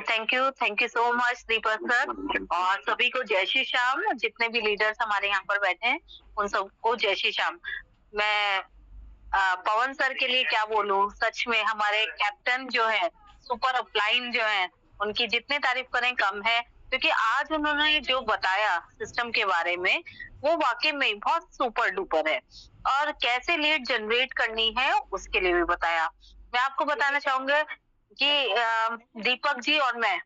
Thank you so much Deepak sir, और सभी को जय श्री श्याम। जितने भी लीडर्स हमारे यहाँ पर बैठे हैं उन सबको जय श्री श्याम। मैं पवन सर के लिए क्या बोलूं, सच में हमारे कैप्टन जो है, सुपर अपलाइन जो है, उनकी जितनी तारीफ करें कम है, क्योंकि आज उन्होंने जो बताया सिस्टम के बारे में वो वाकई में बहुत सुपर डुपर है, और कैसे लीड जनरेट करनी है उसके लिए भी बताया। मैं आपको बताना चाहूंगा कि दीपक जी और मैं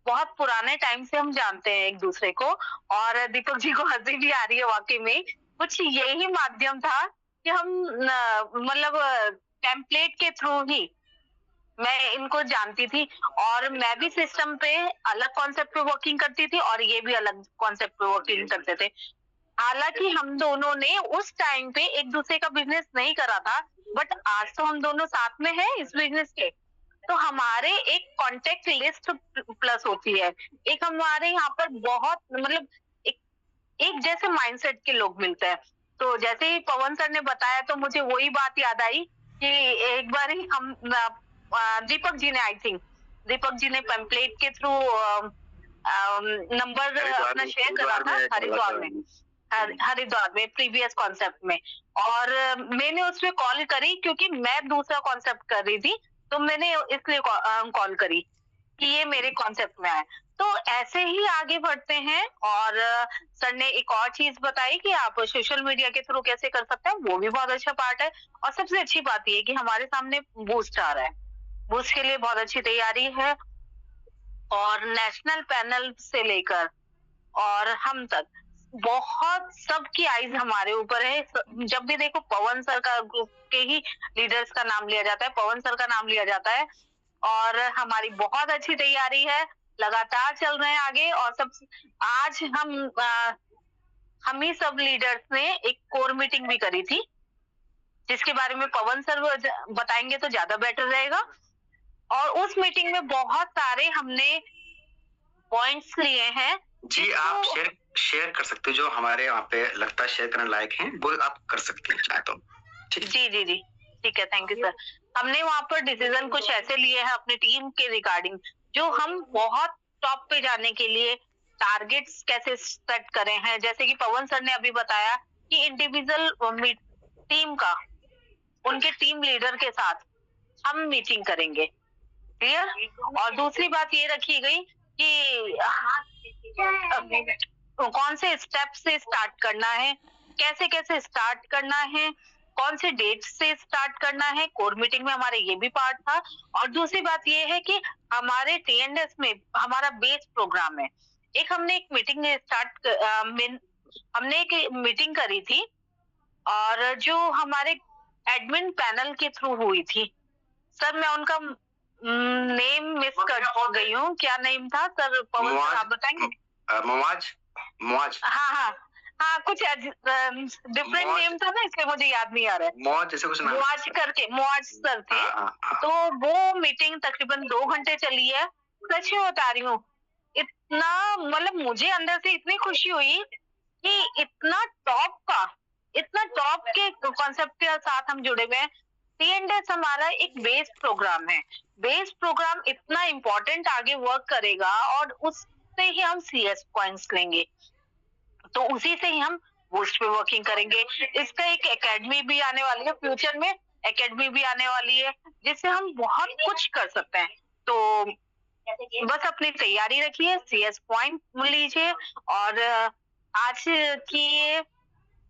बहुत पुराने टाइम से हम जानते हैं एक दूसरे को, और दीपक जी को हंसी भी आ रही है। वाकई में कुछ यही माध्यम था कि हम मतलब टेम्पलेट के थ्रू ही मैं इनको जानती थी, और मैं भी सिस्टम पे अलग कॉन्सेप्ट पे वर्किंग करती थी और ये भी अलग कॉन्सेप्ट पे वर्किंग करते थे। हालांकि हम दोनों ने उस टाइम पे एक दूसरे का बिजनेस नहीं करा था, बट आज तो हम दोनों साथ में हैं इस बिजनेस के। तो हमारे एक कॉन्टेक्ट लिस्ट प्लस होती है, एक हमारे यहाँ पर बहुत मतलब एक जैसे माइंडसेट के लोग मिलते हैं। तो जैसे ही पवन सर ने बताया तो मुझे वही बात याद आई कि एक बार ही हम दीपक जी ने, आई थिंक दीपक जी ने पेम्पलेट के थ्रू नंबर अपना शेयर करा था हरिद्वार में प्रीवियस कॉन्सेप्ट में, और मैंने उसमें कॉल करी क्योंकि मैं दूसरा कॉन्सेप्ट कर रही थी, तो मैंने इसलिए कॉल करी कि ये मेरे कॉन्सेप्ट में आए। तो ऐसे ही आगे बढ़ते हैं। और सर ने एक और चीज बताई कि आप सोशल मीडिया के थ्रू कैसे कर सकते हैं, वो भी बहुत अच्छा पार्ट है। और सबसे अच्छी बात ये कि हमारे सामने बूस्ट आ रहा है, बूस्ट के लिए बहुत अच्छी तैयारी है, और नेशनल पैनल से लेकर और हम तक बहुत सबकी आईज हमारे ऊपर है। जब भी देखो पवन सर का, ग्रुप के ही लीडर्स का नाम लिया जाता है, पवन सर का नाम लिया जाता है, और हमारी बहुत अच्छी तैयारी है, लगातार चल रहे हैं आगे। और सब आज हम ही सब लीडर्स ने एक कोर मीटिंग भी करी थी, जिसके बारे में पवन सर बताएंगे तो ज्यादा बेटर रहेगा। और उस मीटिंग में बहुत सारे हमने पॉइंट्स लिए हैं। जी आप शेयर कर सकते हो, जो हमारे वहाँ पे लगता है शेयर करने लायक हैं वो आप कर सकते हैं चाहे तो। जी ठीक है, थैंक यू सर। हमने वहाँ पर डिसीजन कुछ ऐसे लिए हैं अपनी टीम के रिगार्डिंग, जो हम बहुत टॉप पे जाने के लिए टारगेट्स कैसे सेट करे हैं। जैसे कि पवन सर ने अभी बताया कि इंडिविजुअल टीम का, उनके टीम लीडर के साथ हम मीटिंग करेंगे, क्लियर। और दूसरी बात ये रखी गई कि कौन से स्टेप से स्टार्ट करना है, कैसे कैसे स्टार्ट करना है, कौन से डेट से स्टार्ट करना है। कोर मीटिंग में हमारे ये भी पार्ट था। और दूसरी बात ये है कि हमारे TNS में हमारा बेस प्रोग्राम है। हमने एक मीटिंग करी थी, और जो हमारे एडमिन पैनल के थ्रू हुई थी। सर मैं उनका नेम मिस कर गई हूँ, क्या नेम था सर? पवन सर आप बताएंगे। मुआज हाँ कुछ डिफरेंट नेम था ना, इसलिए मुझे याद नहीं आ रहा है। मुआज जैसे कुछ नाम, मुआज करके मुआज सर थे। तो वो मीटिंग तकरीबन 2 घंटे चली है। सच में बता रही हूँ, इतना मतलब मुझे अंदर से इतनी खुशी हुई कि इतना टॉप के कॉन्सेप्ट के साथ हम जुड़े हुए हैं। CNS हमारा एक बेस प्रोग्राम है। बेस प्रोग्राम इतना इम्पोर्टेंट आगे वर्क करेगा और उससे ही हम CS पॉइंट्स लेंगे, तो उसी से ही हम बूस्ट पे वर्किंग करेंगे। इसका एक एकेडमी भी आने वाली है, फ्यूचर में एकेडमी भी आने वाली है जिससे हम बहुत कुछ कर सकते हैं। तो बस अपनी तैयारी रखिए, CS पॉइंट लीजिए। और आज की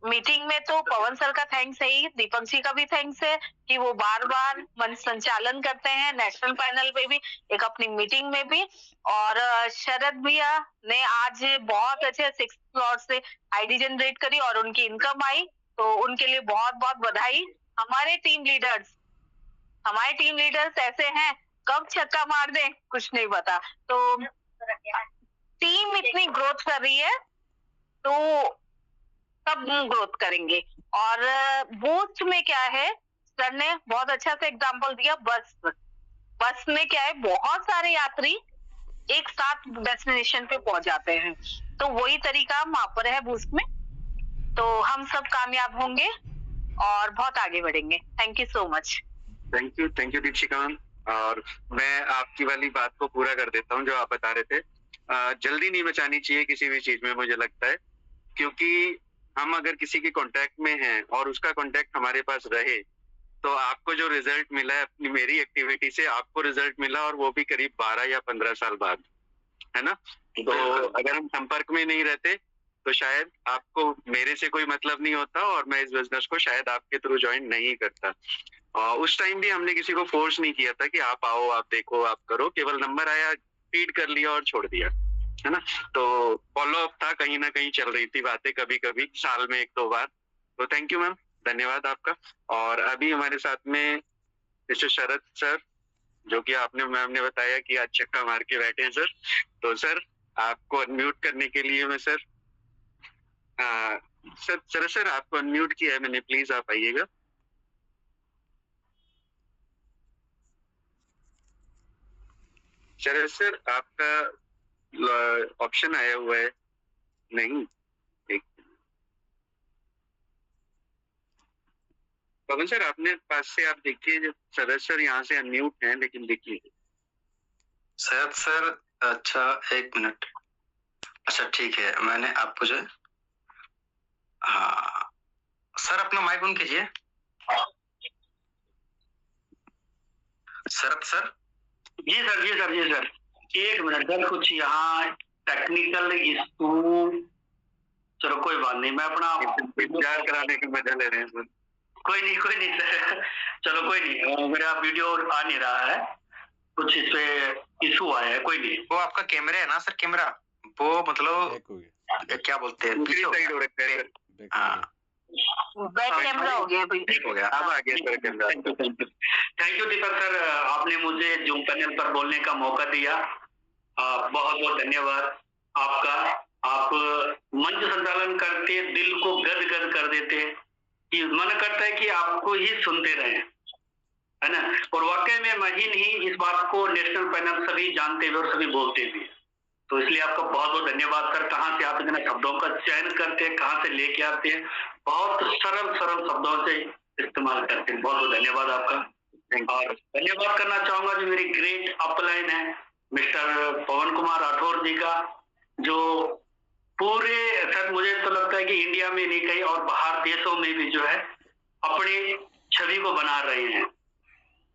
मीटिंग में तो पवन सर का थैंक्स है ही, दीपक जी का भी थैंक्स है कि वो बार बार मंच संचालन करते हैं, नेशनल पैनल पे भी, एक अपनी मीटिंग में भी। और शरद भैया ने आज बहुत अच्छे 6 फ्लोर से आईडी जनरेट करी और उनकी इनकम आई, तो उनके लिए बहुत बहुत बधाई। हमारे टीम लीडर्स ऐसे हैं, कब छक्का मार दें कुछ नहीं पता। तो टीम इतनी ग्रोथ कर रही है तो सब ग्रोथ करेंगे। और बूस्ट में क्या है, सर ने बहुत अच्छा सा एग्जांपल दिया। बस में क्या है, बहुत सारे यात्री एक साथ डेस्टिनेशन पे पहुंच जाते हैं, तो वही तरीका वहां पर है बूस्ट में। तो हम सब कामयाब होंगे और बहुत आगे बढ़ेंगे। Thank you so much. Thank you Dikshika. और मैं आपकी वाली बात को पूरा कर देता हूँ जो आप बता रहे थे। जल्दी नहीं मचानी चाहिए किसी भी चीज में, मुझे लगता है, क्योंकि हम अगर किसी के कांटेक्ट में हैं और उसका कांटेक्ट हमारे पास रहे, तो आपको जो रिजल्ट मिला है अपनी मेरी एक्टिविटी से, आपको रिजल्ट मिला और वो भी करीब 12 या 15 साल बाद, है ना। तो अगर हम संपर्क में नहीं रहते तो शायद आपको मेरे से कोई मतलब नहीं होता और मैं इस बिजनेस को शायद आपके थ्रू ज्वाइन नहीं करता। उस टाइम भी हमने किसी को फोर्स नहीं किया था कि आप आओ, आप देखो, आप करो, केवल नंबर आया, फीड कर लिया और छोड़ दिया, है ना। तो फॉलो अप था, कहीं ना कहीं चल रही थी बातें, कभी कभी साल में 1-2 बार। तो थैंक यू मैम, धन्यवाद आपका। और अभी हमारे साथ में मिस्टर शरद सर, जो कि मैम ने बताया कि आज छक्का मार के बैठे हैं सर। तो सर आपको अनम्यूट करने के लिए मैं सर आपको अनम्यूट किया है मैंने, प्लीज आप आइएगा। शरद सर आपका ऑप्शन आया हुआ है, नहीं पवन सर आपने पास से आप देखिए, शरद सर यहाँ से अनम्यूट हैं, लेकिन देखिए शरद सर। अच्छा 1 मिनट, अच्छा ठीक है, मैंने आपको जो, हाँ सर अपना माइक ऑन कीजिए। शरद सर। जी सर 1 मिनट सर, कुछ यहाँ टेक्निकल इशू, चलो कोई बात नहीं, मैं अपना इंतजार कराने की मजा ले रहे हैं सर। कोई नहीं सर, चलो कोई नहीं, मेरा वीडियो आ नहीं रहा है, कुछ इस पे इशू आया है, कोई नहीं। वो आपका कैमरा है ना सर, कैमरा वो मतलब क्या बोलते हैं, दूसरी साइड हो रखा है सर। हाँ बैक कैमरा हो गया भाई, हो गया, अब आ गया sir camera. Thank you Deepak sir, आपने मुझे जूम पैनल पर बोलने का मौका दिया, बहुत बहुत धन्यवाद आपका। आप मंच संचालन करते दिल को गदगद कर देते, कि मन करता है कि आपको ही सुनते रहे, है ना। और वाकई में मैं ही नहीं, इस बात को नेशनल पैनल सभी जानते हुए और सभी बोलते भी, तो इसलिए आपका बहुत बहुत धन्यवाद सर। कहाँ से आप इतने शब्दों का चयन करते हैं, कहाँ से लेके आते हैं, बहुत सरल शब्दों से इस्तेमाल करते हैं, बहुत बहुत धन्यवाद आपका। और धन्यवाद करना चाहूंगा जो मेरी ग्रेट अपलाइन है मिस्टर पवन कुमार राठौर जी का, जो पूरे सर मुझे तो लगता है कि इंडिया में नहीं कहीं और बाहर देशों में भी जो है अपनी छवि को बना रहे हैं,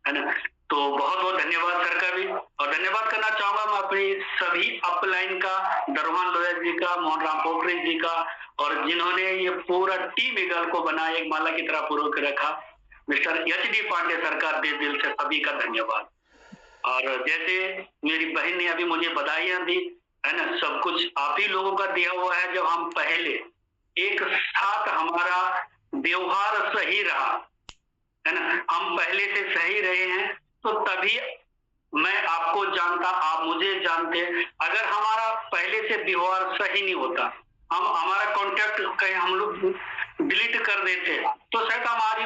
है ना। तो बहुत बहुत धन्यवाद सर का भी, और धन्यवाद करना चाहूंगा मैं अपनी सभी अपलाइन का, दरवान लोया जी का, मोहन राम पोखरे जी का, और जिन्होंने ये पूरा टीम ईगल को बनाया, एक माला की तरह पूरा रखा, मिस्टर HD पांडे सरकार, दिल से सभी का धन्यवाद। और जैसे मेरी बहन ने अभी मुझे बधाइयां दी, है ना, सब कुछ आप ही लोगों का दिया हुआ है। जब हम पहले एक साथ, हमारा व्यवहार सही रहा, है ना, हम पहले से सही रहे हैं तो तभी मैं आपको जानता, आप मुझे जानते। अगर हमारा पहले से व्यवहार सही नहीं होता, हम हमारा कॉन्टेक्ट कहीं हम लोग डिलीट कर देते तो शायद हम आज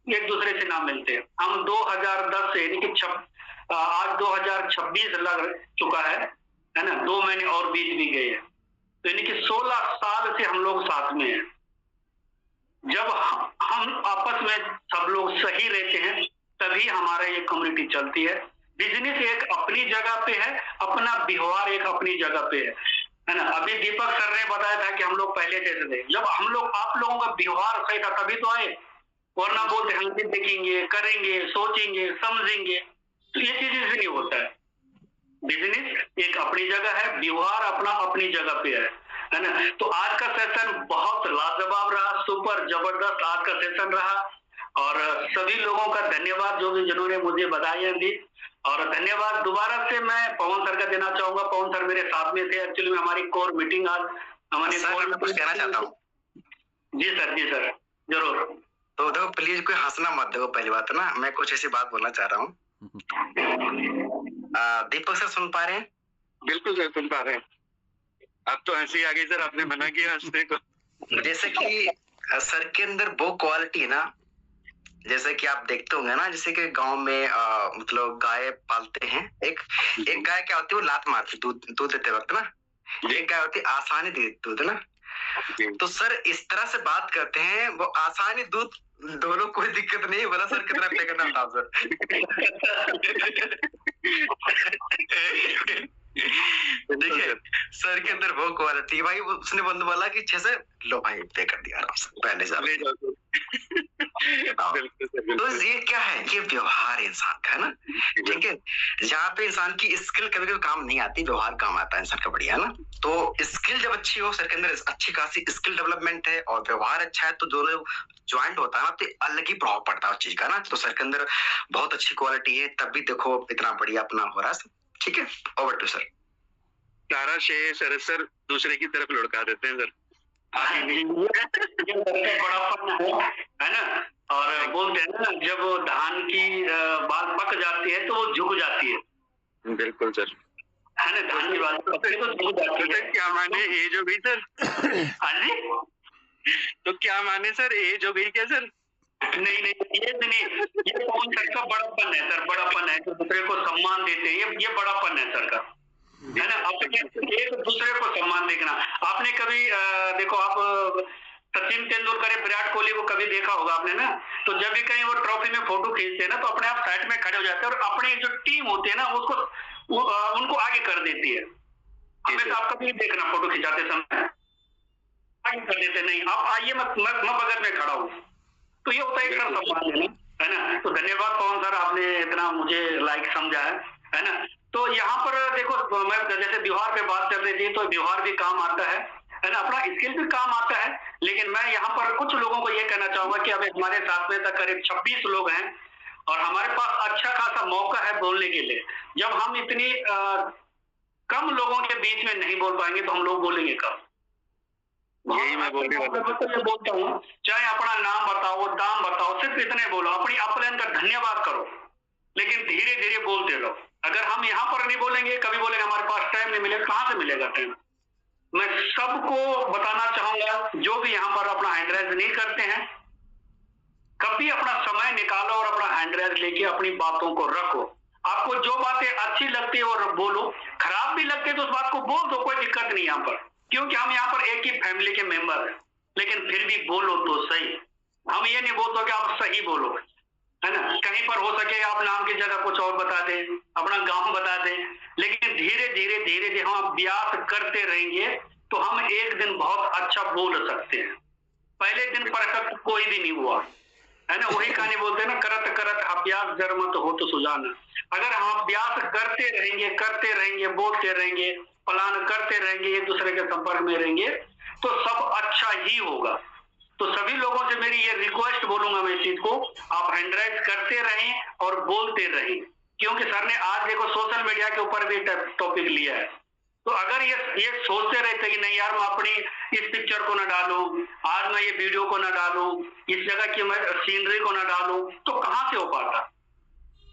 एक दूसरे से ना मिलते। हम 2010 से यानी कि आज 2026 लग चुका है ना, 2 महीने और बीत भी गए हैं, तो यानी कि 16 साल से हम लोग साथ में हैं। जब हम आपस में सब लोग सही रहते हैं तभी हमारा ये कम्युनिटी चलती है। बिजनेस एक अपनी जगह पे है, अपना व्यवहार एक अपनी जगह पे है ना। अभी दीपक सर ने बताया था कि हम लोग पहले से थे, जब हम लोग आप लोगों का व्यवहार सही था तभी तो आए, वरना बोलते हम देखेंगे, करेंगे, सोचेंगे, समझेंगे, तो ये चीज नहीं होता है। बिजनेस एक अपनी जगह है, व्यवहार अपना अपनी जगह पे है ना। तो आज का सेशन बहुत लाजवाब रहा, सुपर जबरदस्त आज का सेशन रहा, और सभी लोगों का धन्यवाद जो भी जिन्होंने मुझे बधाइयां दी। और धन्यवाद दोबारा से मैं पवन सर का देना चाहूंगा। पवन सर मेरे साथ में थे एक्चुअली में, हमारी कोर मीटिंग आज हमारे कुछ कहना चाहता हूँ। जी सर जरूर। तो देखो प्लीज कोई हंसना मत, देखो पहली बात ना मैं कुछ ऐसी बात बोलना चाह रहा हूँ। दीपक सर सुन पा रहे हैं? बिल्कुल सर सुन पा रहे हैं। अब तो हंसी आ गई सर, आपने मना किया हंसने को। जैसे कि सर के अंदर वो क्वालिटी है ना, जैसे कि आप देखते होंगे ना, जैसे कि गांव में मतलब गाय पालते हैं, एक गाय क्या होती है वो लात मारती दूध देते वक्त ना, एक गाय होती है आसानी देती दूध ना। तो सर इस तरह से बात करते हैं, वो आसानी दूध दोनों कोई दिक्कत नहीं, बोला सर कितना पे करना था सर। देखिए सर के अंदर वो क्वालिटी भाई, उसने बंद बोला कि 6 से लो भाई पे कर दिया आराम से पहले से। तो ये क्या है, ये व्यवहार इंसान का है ना, ठीक है। जहाँ पे इंसान की स्किल कभी कभी काम नहीं आती, व्यवहार काम आता है इंसान का, बढ़िया है ना। तो स्किल जब अच्छी हो, सर के अंदर अच्छी खासी स्किल डेवलपमेंट है और व्यवहार अच्छा है, तो दोनों ज्वाइंट होता है ना, तो अलग ही प्रभाव पड़ता है उस चीज का ना। तो सर के अंदर बहुत अच्छी क्वालिटी है, तब भी देखो इतना बढ़िया अपना हो रहा है, ठीक है। Over to sir. सारा शेर सर दूसरे की तरफ लुढ़का देते हैं सर। बड़ापन है ना, और बोलते हैं ना जब धान की बाल पक जाती है तो वो झुक जाती है। बिल्कुल सर, है ना, धान की बाल पकती है तो झुक जाती है। क्या माने एज हो गई सर? हाँ जी, तो क्या माने सर एज हो गई क्या सर? नहीं ये नहीं, ये कौन सर का बड़ापन है सर, बड़ापन है, तो दूसरे को सम्मान देते हैं, ये बड़ापन है सर का, है ना। अपने एक दूसरे को सम्मान देखना। आपने कभी देखो, आप सचिन तेंदुलकर या विराट कोहली को कभी देखा होगा आपने ना, तो जब भी कहीं वो ट्रॉफी में फोटो खींचते हैं ना, तो अपने आप साइड में खड़े हो जाते हैं और अपनी जो टीम होती है ना उसको उनको आगे कर देती है। हमेशा आप कभी देखना फोटो खिंचाते समय आगे कर देते, नहीं आप आइए मैं बगल में खड़ा हूँ, तो ये होता है एक सम्मान लेना, है ना। तो धन्यवाद पवन सर, आपने इतना मुझे लाइक समझा है ना। तो यहाँ पर देखो, मैं जैसे व्यवहार पे बात कर रही थी, तो व्यवहार भी काम आता है ना, अपना स्किल भी काम आता है। लेकिन मैं यहाँ पर कुछ लोगों को ये कहना चाहूंगा कि अभी हमारे साथ में तक करीब 26 लोग हैं और हमारे पास अच्छा खासा मौका है बोलने के लिए। जब हम इतनी कम लोगों के बीच में नहीं बोल पाएंगे तो हम लोग बोलेंगे कब? यही मैं बोलता हूँ, चाहे अपना नाम बताओ, दाम बताओ, सिर्फ इतने बोलो, अपनी अपलाइन का धन्यवाद करो, लेकिन धीरे धीरे बोलते रहो। अगर हम यहाँ पर नहीं बोलेंगे, कभी बोलेंगे हमारे पास टाइम नहीं मिलेगा, कहाँ से मिलेगा टाइम? मैं सबको बताना चाहूंगा, जो भी यहाँ पर अपना हैंड रेज नहीं करते हैं, कभी अपना समय निकालो और अपना हैंड रेज लेके अपनी बातों को रखो। आपको जो बातें अच्छी लगती है और बोलो, खराब भी लगती है तो उस बात को बोल दो, कोई दिक्कत नहीं यहाँ पर, क्योंकि हम यहाँ पर एक ही फैमिली के मेंबर हैं। लेकिन फिर भी बोलो तो सही, हम ये नहीं बोलते कि आप सही बोलो, है ना। कहीं पर हो सके आप नाम की जगह कुछ और बता दें, अपना गांव बता दें, लेकिन धीरे धीरे हम अभ्यास करते रहेंगे तो हम एक दिन बहुत अच्छा बोल सकते हैं। पहले दिन परफेक्ट कोई भी नहीं हुआ, है ना। वही कहानी बोलते हैं ना, करत करत अभ्यास जरमत हो तो सुजाना। अगर हम अभ्यास करते रहेंगे, बोलते रहेंगे, प्लान करते रहेंगे, एक दूसरे के संपर्क में रहेंगे, तो सब अच्छा ही होगा। तो सभी लोगों से मेरी ये रिक्वेस्ट बोलूंगा मैं इस चीज को, आप हैंड राइज करते रहें और बोलते रहें, क्योंकि सर ने आज देखो सोशल मीडिया के ऊपर भी टॉपिक लिया है, तो अगर ये सोचते रहते कि नहीं यार मैं अपनी इस पिक्चर को ना डालूं, आज मैं ये वीडियो को ना डालूं, इस जगह की मैं सीनरी को ना डालूं, तो कहां से हो पाता।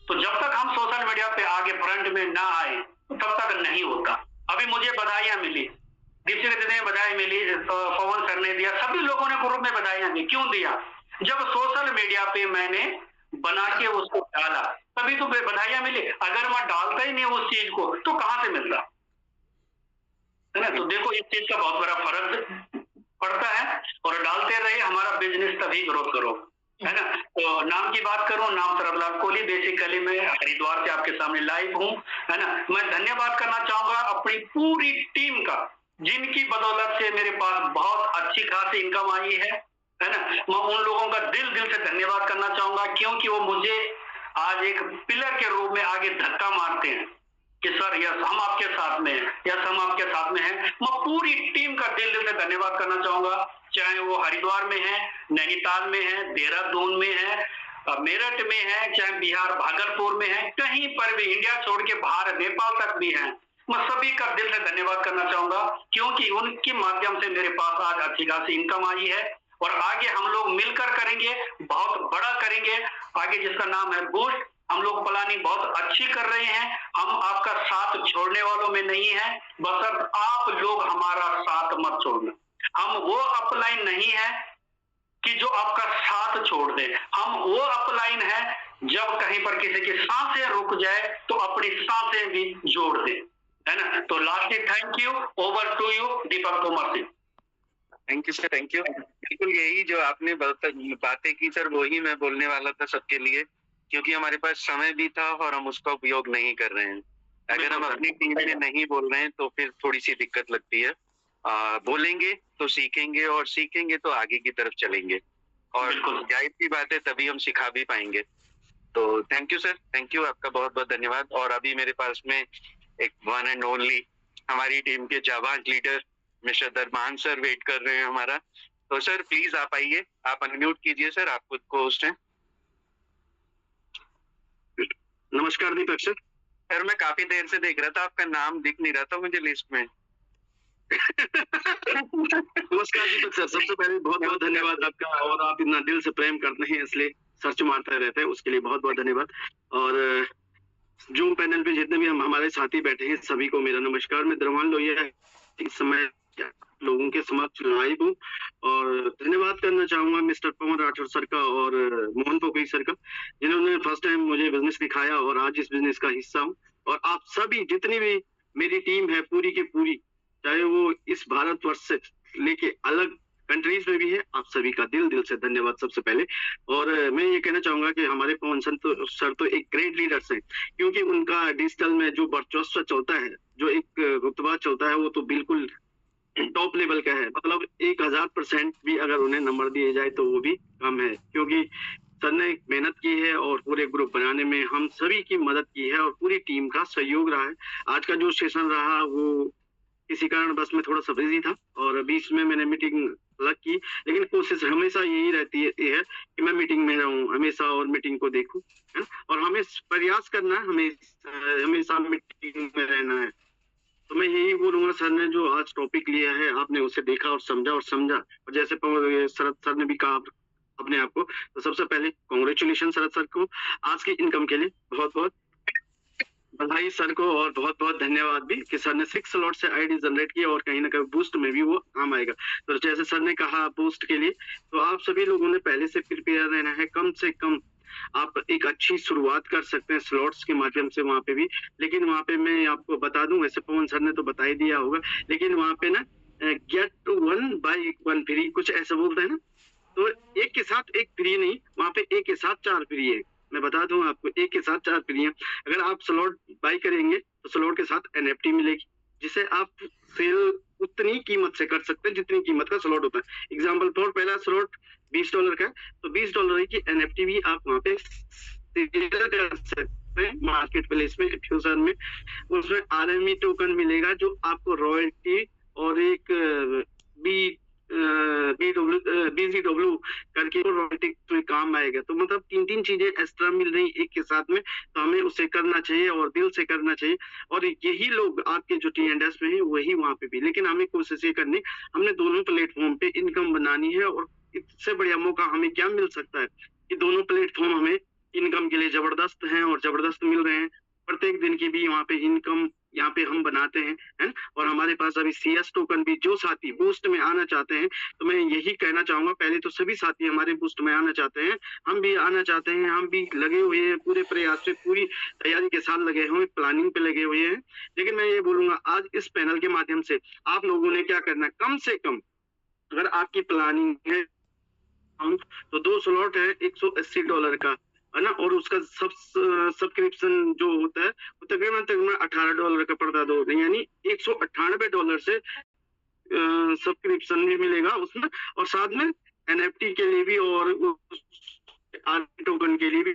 तो जब तक हम सोशल मीडिया पे आगे फ्रंट में ना आए तब तक नहीं होता। अभी मुझे बधाइयां मिली, दीप्ति दीदी ने बधाई मिली, पवन सर ने दिया, सभी लोगों ने ग्रुप में बधाइयां दी। क्यों दिया? जब सोशल मीडिया पे मैंने बना के उसको डाला तभी तो बधाइयां मिली। अगर मैं डालता ही नहीं उस चीज को तो कहां से मिलता, है ना। तो देखो इस चीज का बहुत बड़ा फर्क पड़ता है, और डालते रहे, हमारा बिजनेस तभी ग्रोथ करो, है ना। तो नाम की बात करूं, नाम शरदलाल कोहली, बेसिकली मैं हरिद्वार से आपके सामने लाइव हूं, है ना। मैं धन्यवाद करना चाहूंगा अपनी पूरी टीम का, जिनकी बदौलत से मेरे पास बहुत अच्छी खासी इनकम आई है ना। मैं उन लोगों का दिल से धन्यवाद करना चाहूंगा, क्योंकि वो मुझे आज एक पिलर के रूप में आगे धक्का मारते हैं कि सर यस हम आपके साथ में हैं, यस हम आपके साथ में हैं। मैं पूरी टीम का दिल से धन्यवाद करना चाहूंगा, चाहे वो हरिद्वार में है, नैनीताल में है, देहरादून में है, मेरठ में है, चाहे बिहार भागलपुर में है, कहीं पर भी, इंडिया छोड़ के बाहर नेपाल तक भी है। मैं सभी का दिल से धन्यवाद करना चाहूंगा, क्योंकि उनके माध्यम से मेरे पास आज अच्छी खासी इनकम आई है, और आगे हम लोग मिलकर करेंगे, बहुत बड़ा करेंगे आगे, जिसका नाम है बूस्ट। हम लोग प्लानिंग बहुत अच्छी कर रहे हैं, हम आपका साथ छोड़ने वालों में नहीं है, बस आप लोग हमारा साथ मत छोड़ना। हम वो अपलाइन नहीं है कि जो आपका साथ छोड़ दे, हम वो अपलाइन है जब कहीं पर किसी की सांसें रुक जाए तो अपनी सांसें भी जोड़ दे, है ना। तो lastly thank you, over to you Deepak Tomar Singh. Thank you sir, thank you. बिल्कुल यही जो आपने बातें की सर, वही मैं बोलने वाला था सबके लिए, क्योंकि हमारे पास समय भी था और हम उसका उपयोग नहीं कर रहे हैं। अगर हम अपनी टीम में नहीं बोल रहे हैं तो फिर थोड़ी सी दिक्कत लगती है। बोलेंगे तो सीखेंगे, और सीखेंगे तो आगे की तरफ चलेंगे, और जाहिर सी बात है तभी हम सिखा भी पाएंगे। तो thank you sir, thank you, आपका बहुत बहुत धन्यवाद। और अभी मेरे पास में एक वन एंड ओनली हमारी टीम के जाबाज लीडर मिस्टर दरमान सर वेट कर रहे हैं हमारा। तो सर प्लीज आप आइए, आप अनम्यूट कीजिए सर, आप खुद को होस्ट हैं। नमस्कार दीपक सर। सर मैं काफी देर से देख रहा था, आपका नाम दिख नहीं रहा था मुझे लिस्ट में। नमस्कार दीपक सर, सबसे पहले बहुत बहुत धन्यवाद आपका, और आप इतना दिल से प्रेम करते हैं इसलिए सर्च मारते रहते हैं, उसके लिए बहुत बहुत धन्यवाद। और जूम पैनल पे जितने भी हम हमारे साथी बैठे हैं सभी को मेरा नमस्कार। मैं दरमान लोहिया इस समय लोगों के समक्ष लाइव हूँ, और धन्यवाद करना चाहूंगा मिस्टर पवन राठौर सर का और मोहन पोखरी सर का, जिन्होंने फर्स्ट टाइम मुझे बिजनेस दिखाया और आज इस बिजनेस का हिस्सा हूँ। और आप सभी जितनी भी मेरी टीम है पूरी की पूरी, चाहे वो इस भारतवर्ष से लेके अलग कंट्रीज में भी है, आप सभी का दिल से धन्यवाद सबसे पहले। और मैं ये कहना चाहूंगा कि हमारे पवन सर तो एक ग्रेट लीडर्स हैं, क्योंकि उनका डिजिटल में जो वर्चस्व चलता है, जो एक रुतबा चलता है, वो तो बिल्कुल टॉप लेवल का है। मतलब 1000% भी अगर उन्हें नंबर दिए जाए तो वो भी कम है, क्योंकि सर ने मेहनत की है और पूरे ग्रुप बनाने में हम सभी की मदद की है और पूरी टीम का सहयोग रहा है। आज का जो सेशन रहा वो किसी कारण बस में थोड़ा सा बिजी था और बीच में मैंने मीटिंग अलग की, लेकिन कोशिश हमेशा यही रहती है कि मैं मीटिंग में रहूं हमेशा और मीटिंग को देखूं, है ना। और हमें प्रयास करना है, हमेशा मीटिंग में रहना है। तो मैं यही बोलूंगा, सर ने जो आज टॉपिक लिया है आपने उसे देखा और समझा, और जैसे शरद सर ने भी कहा अपने आप को, तो सबसे पहले कांग्रेचुलेशन शरद सर को आज की इनकम के लिए, बहुत बहुत बधाई सर को, और बहुत बहुत धन्यवाद भी कि सर ने 6 स्लॉट से आईडी जनरेट किया और कहीं ना कहीं बूस्ट में भी वो काम आएगा। तो जैसे सर ने कहा बूस्ट के लिए, तो आप सभी लोगों ने पहले से प्रिपेयर रहना है। कम से कम आप एक अच्छी शुरुआत कर सकते हैं स्लॉट्स के माध्यम से वहां पे भी, लेकिन वहां पे मैं आपको बता दूं, वैसे पवन सर ने तो बता ही दिया होगा, लेकिन वहां पे ना गेट 1 बाय 1 फ्री कुछ ऐसा बोलते हैं ना, तो एक के साथ एक फ्री नहीं, वहां पे एक के साथ 4 फ्री है। मैं बता दूं आपको, एक के साथ 4 फ्री है। अगर आप स्लॉट बाय करेंगे तो स्लॉट के साथ एनएफटी मिलेगी, जिसे आप सेल उतनी कीमत से कर सकते हैं जितनी कीमत का स्लॉट होता है। एग्जाम्पल फॉर, पहला स्लॉट $20 का, तो $20 की एनएफटी भी आप वहां पे सेल कर सकते हैं मार्केट प्लेस में, फ्यूचर में। उसमें आरएमई टोकन मिलेगा जो आपको रॉयल्टी और एक बीजीडब्ल्यू करके रॉयल्टी काम आएगा। तो मतलब 3-3 चीजें एक्स्ट्रा मिल रही एक के साथ में, तो हमें उसे करना चाहिए और दिल से करना चाहिए। और यही लोग आपके जो टी&एस में है वही वहां पे भी, लेकिन हमें कोशिश ये करनी, हमने दोनों प्लेटफॉर्म पे इनकम बनानी है। और इससे बढ़िया मौका हमें क्या मिल सकता है कि दोनों प्लेटफॉर्म हमें इनकम के लिए जबरदस्त हैं और जबरदस्त मिल रहे हैं। प्रत्येक दिन की भी वहाँ पे इनकम यहाँ पे हम बनाते हैं, है ना। और हमारे पास अभी CS टोकन भी, जो साथी बूस्ट में आना चाहते हैं, तो मैं यही कहना चाहूंगा, पहले तो सभी साथी हमारे बूस्ट में आना चाहते हैं, हम भी आना चाहते हैं, हम भी लगे हुए हैं पूरे प्रयास से, पूरी तैयारी के साथ लगे हुए, प्लानिंग पे लगे हुए हैं। लेकिन मैं ये बोलूंगा आज इस पैनल के माध्यम से आप लोगों ने क्या करना है, कम से कम अगर आपकी प्लानिंग है तो 2 स्लॉट है $180 का, है ना। और उसका सब्सक्रिप्शन जो होता है वो तकरीबन $18 का पड़ता है, यानी $198 से सब्सक्रिप्शन भी मिलेगा उसमें। और साथ में NFT के लिए भी और टोकन के लिए भी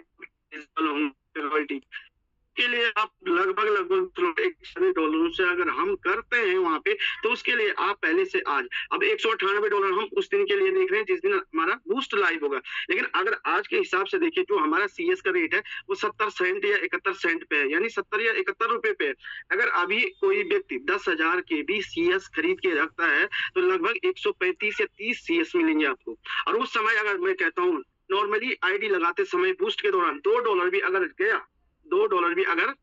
के लिए आप लगभग $198 से अगर हम करते हैं वहां पे, तो उसके लिए आप पहले से आज, अब $198 हम उस दिन के लिए देख रहे हैं जिस दिन हमारा बूस्ट लाइव होगा। लेकिन अगर आज के हिसाब से देखिए, जो हमारा CS का रेट है वो 70 सेंट या 71 सेंट पे है, यानी 70 या 71 रुपए पे है। अगर अभी कोई व्यक्ति 10,000 के भी CS खरीद के रखता है तो लगभग 135 या 30 CS मिलेंगे आपको। और उस समय अगर मैं कहता हूँ नॉर्मली ID लगाते समय बूस्ट के दौरान $2 भी अगर गया, $2 भी अगर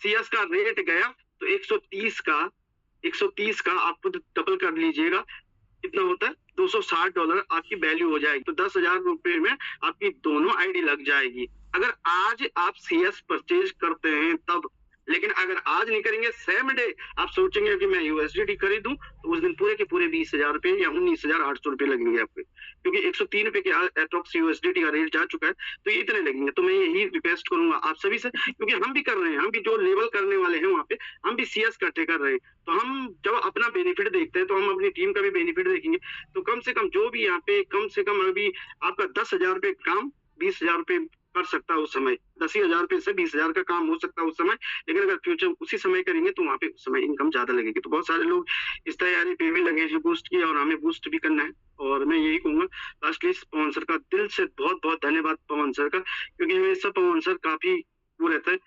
CS का रेट गया, तो 130 का आप खुद डबल कर लीजिएगा, कितना होता है $260 आपकी वैल्यू हो जाएगी। तो 10,000 रुपए में आपकी दोनों ID लग जाएगी, अगर आज आप CS परचेज करते हैं तब। लेकिन अगर आज नहीं करेंगे, सेम डे आप सोचेंगे कि मैं USDT खरीदूं, तो उस दिन पूरे के पूरे 20,000 रुपए या 19,800 रुपए लगेंगे आपके, क्योंकि 103 रुपए के अप्रोक्स USDT का रेट जा चुका है, तो ये इतने लगेंगे। तो मैं यही रिक्वेस्ट करूंगा आप सभी से, क्योंकि हम भी कर रहे हैं, हम भी जो लेवल करने वाले हैं वहाँ पे हम भी CS इकट्ठे कर रहे हैं। तो हम जब अपना बेनिफिट देखते हैं तो हम अपनी टीम का भी बेनिफिट देखेंगे। तो कम से कम जो भी यहाँ पे कम से कम अभी आपका 10,000 रुपए काम 20,000 रुपए कर सकता है उस समय, 10,000 रुपए से 20,000 का काम हो सकता है उस समय। लेकिन अगर फ्यूचर उसी समय करेंगे तो वहाँ पे उस समय इनकम ज्यादा लगेगी। तो बहुत सारे लोग इस तैयारी पे भी लगे हैं बूस्ट की, और हमें बूस्ट भी करना है। और मैं यही कहूंगा लास्टली पवन सर का दिल से बहुत बहुत धन्यवाद, पवन सर का, क्योंकि हमेशा पवन सर काफी वो रहते हैं,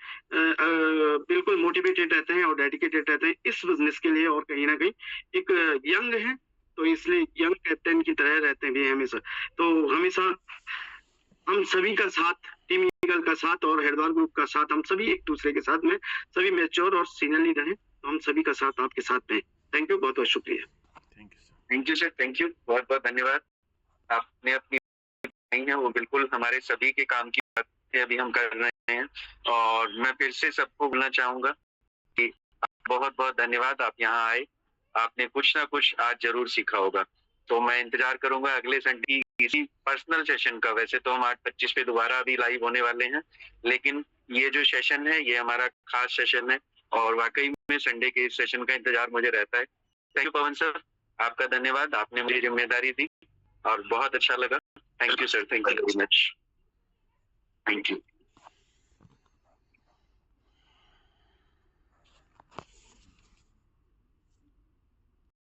बिल्कुल मोटिवेटेड रहते हैं और डेडिकेटेड रहते हैं इस बिजनेस के लिए। और कहीं ना कहीं एक यंग है, तो इसलिए यंग कैप्टन की तरह रहते हैं भी हमेशा। तो हमेशा हम सभी का साथ, टीम ईगल का साथ और हरिद्वार ग्रुप का साथ, हम सभी एक दूसरे के साथ में सभी मैच्योर और सीनियर लीडर हैं, तो हम सभी का साथ आपके साथ में। थैंक यू, बहुत बहुत शुक्रिया। Thank you sir, thank you, बहुत बहुत धन्यवाद। आपने अपनी नहीं है वो बिल्कुल हमारे सभी के काम की बात अभी हम कर रहे हैं। और मैं फिर से सबको बोलना चाहूंगा कि बहुत बहुत धन्यवाद, आप यहाँ आए, आपने कुछ ना कुछ आज जरूर सीखा होगा। तो मैं इंतजार करूंगा अगले संडे किसी पर्सनल सेशन का। वैसे तो हम 8:25 पे दोबारा अभी लाइव होने वाले हैं, लेकिन ये जो सेशन है ये हमारा खास सेशन है, और वाकई में संडे के इस सेशन का इंतजार मुझे रहता है। थैंक यू पवन सर, आपका धन्यवाद, आपने मुझे जिम्मेदारी दी और बहुत अच्छा लगा। Thank you sir, thank you very much, thank you.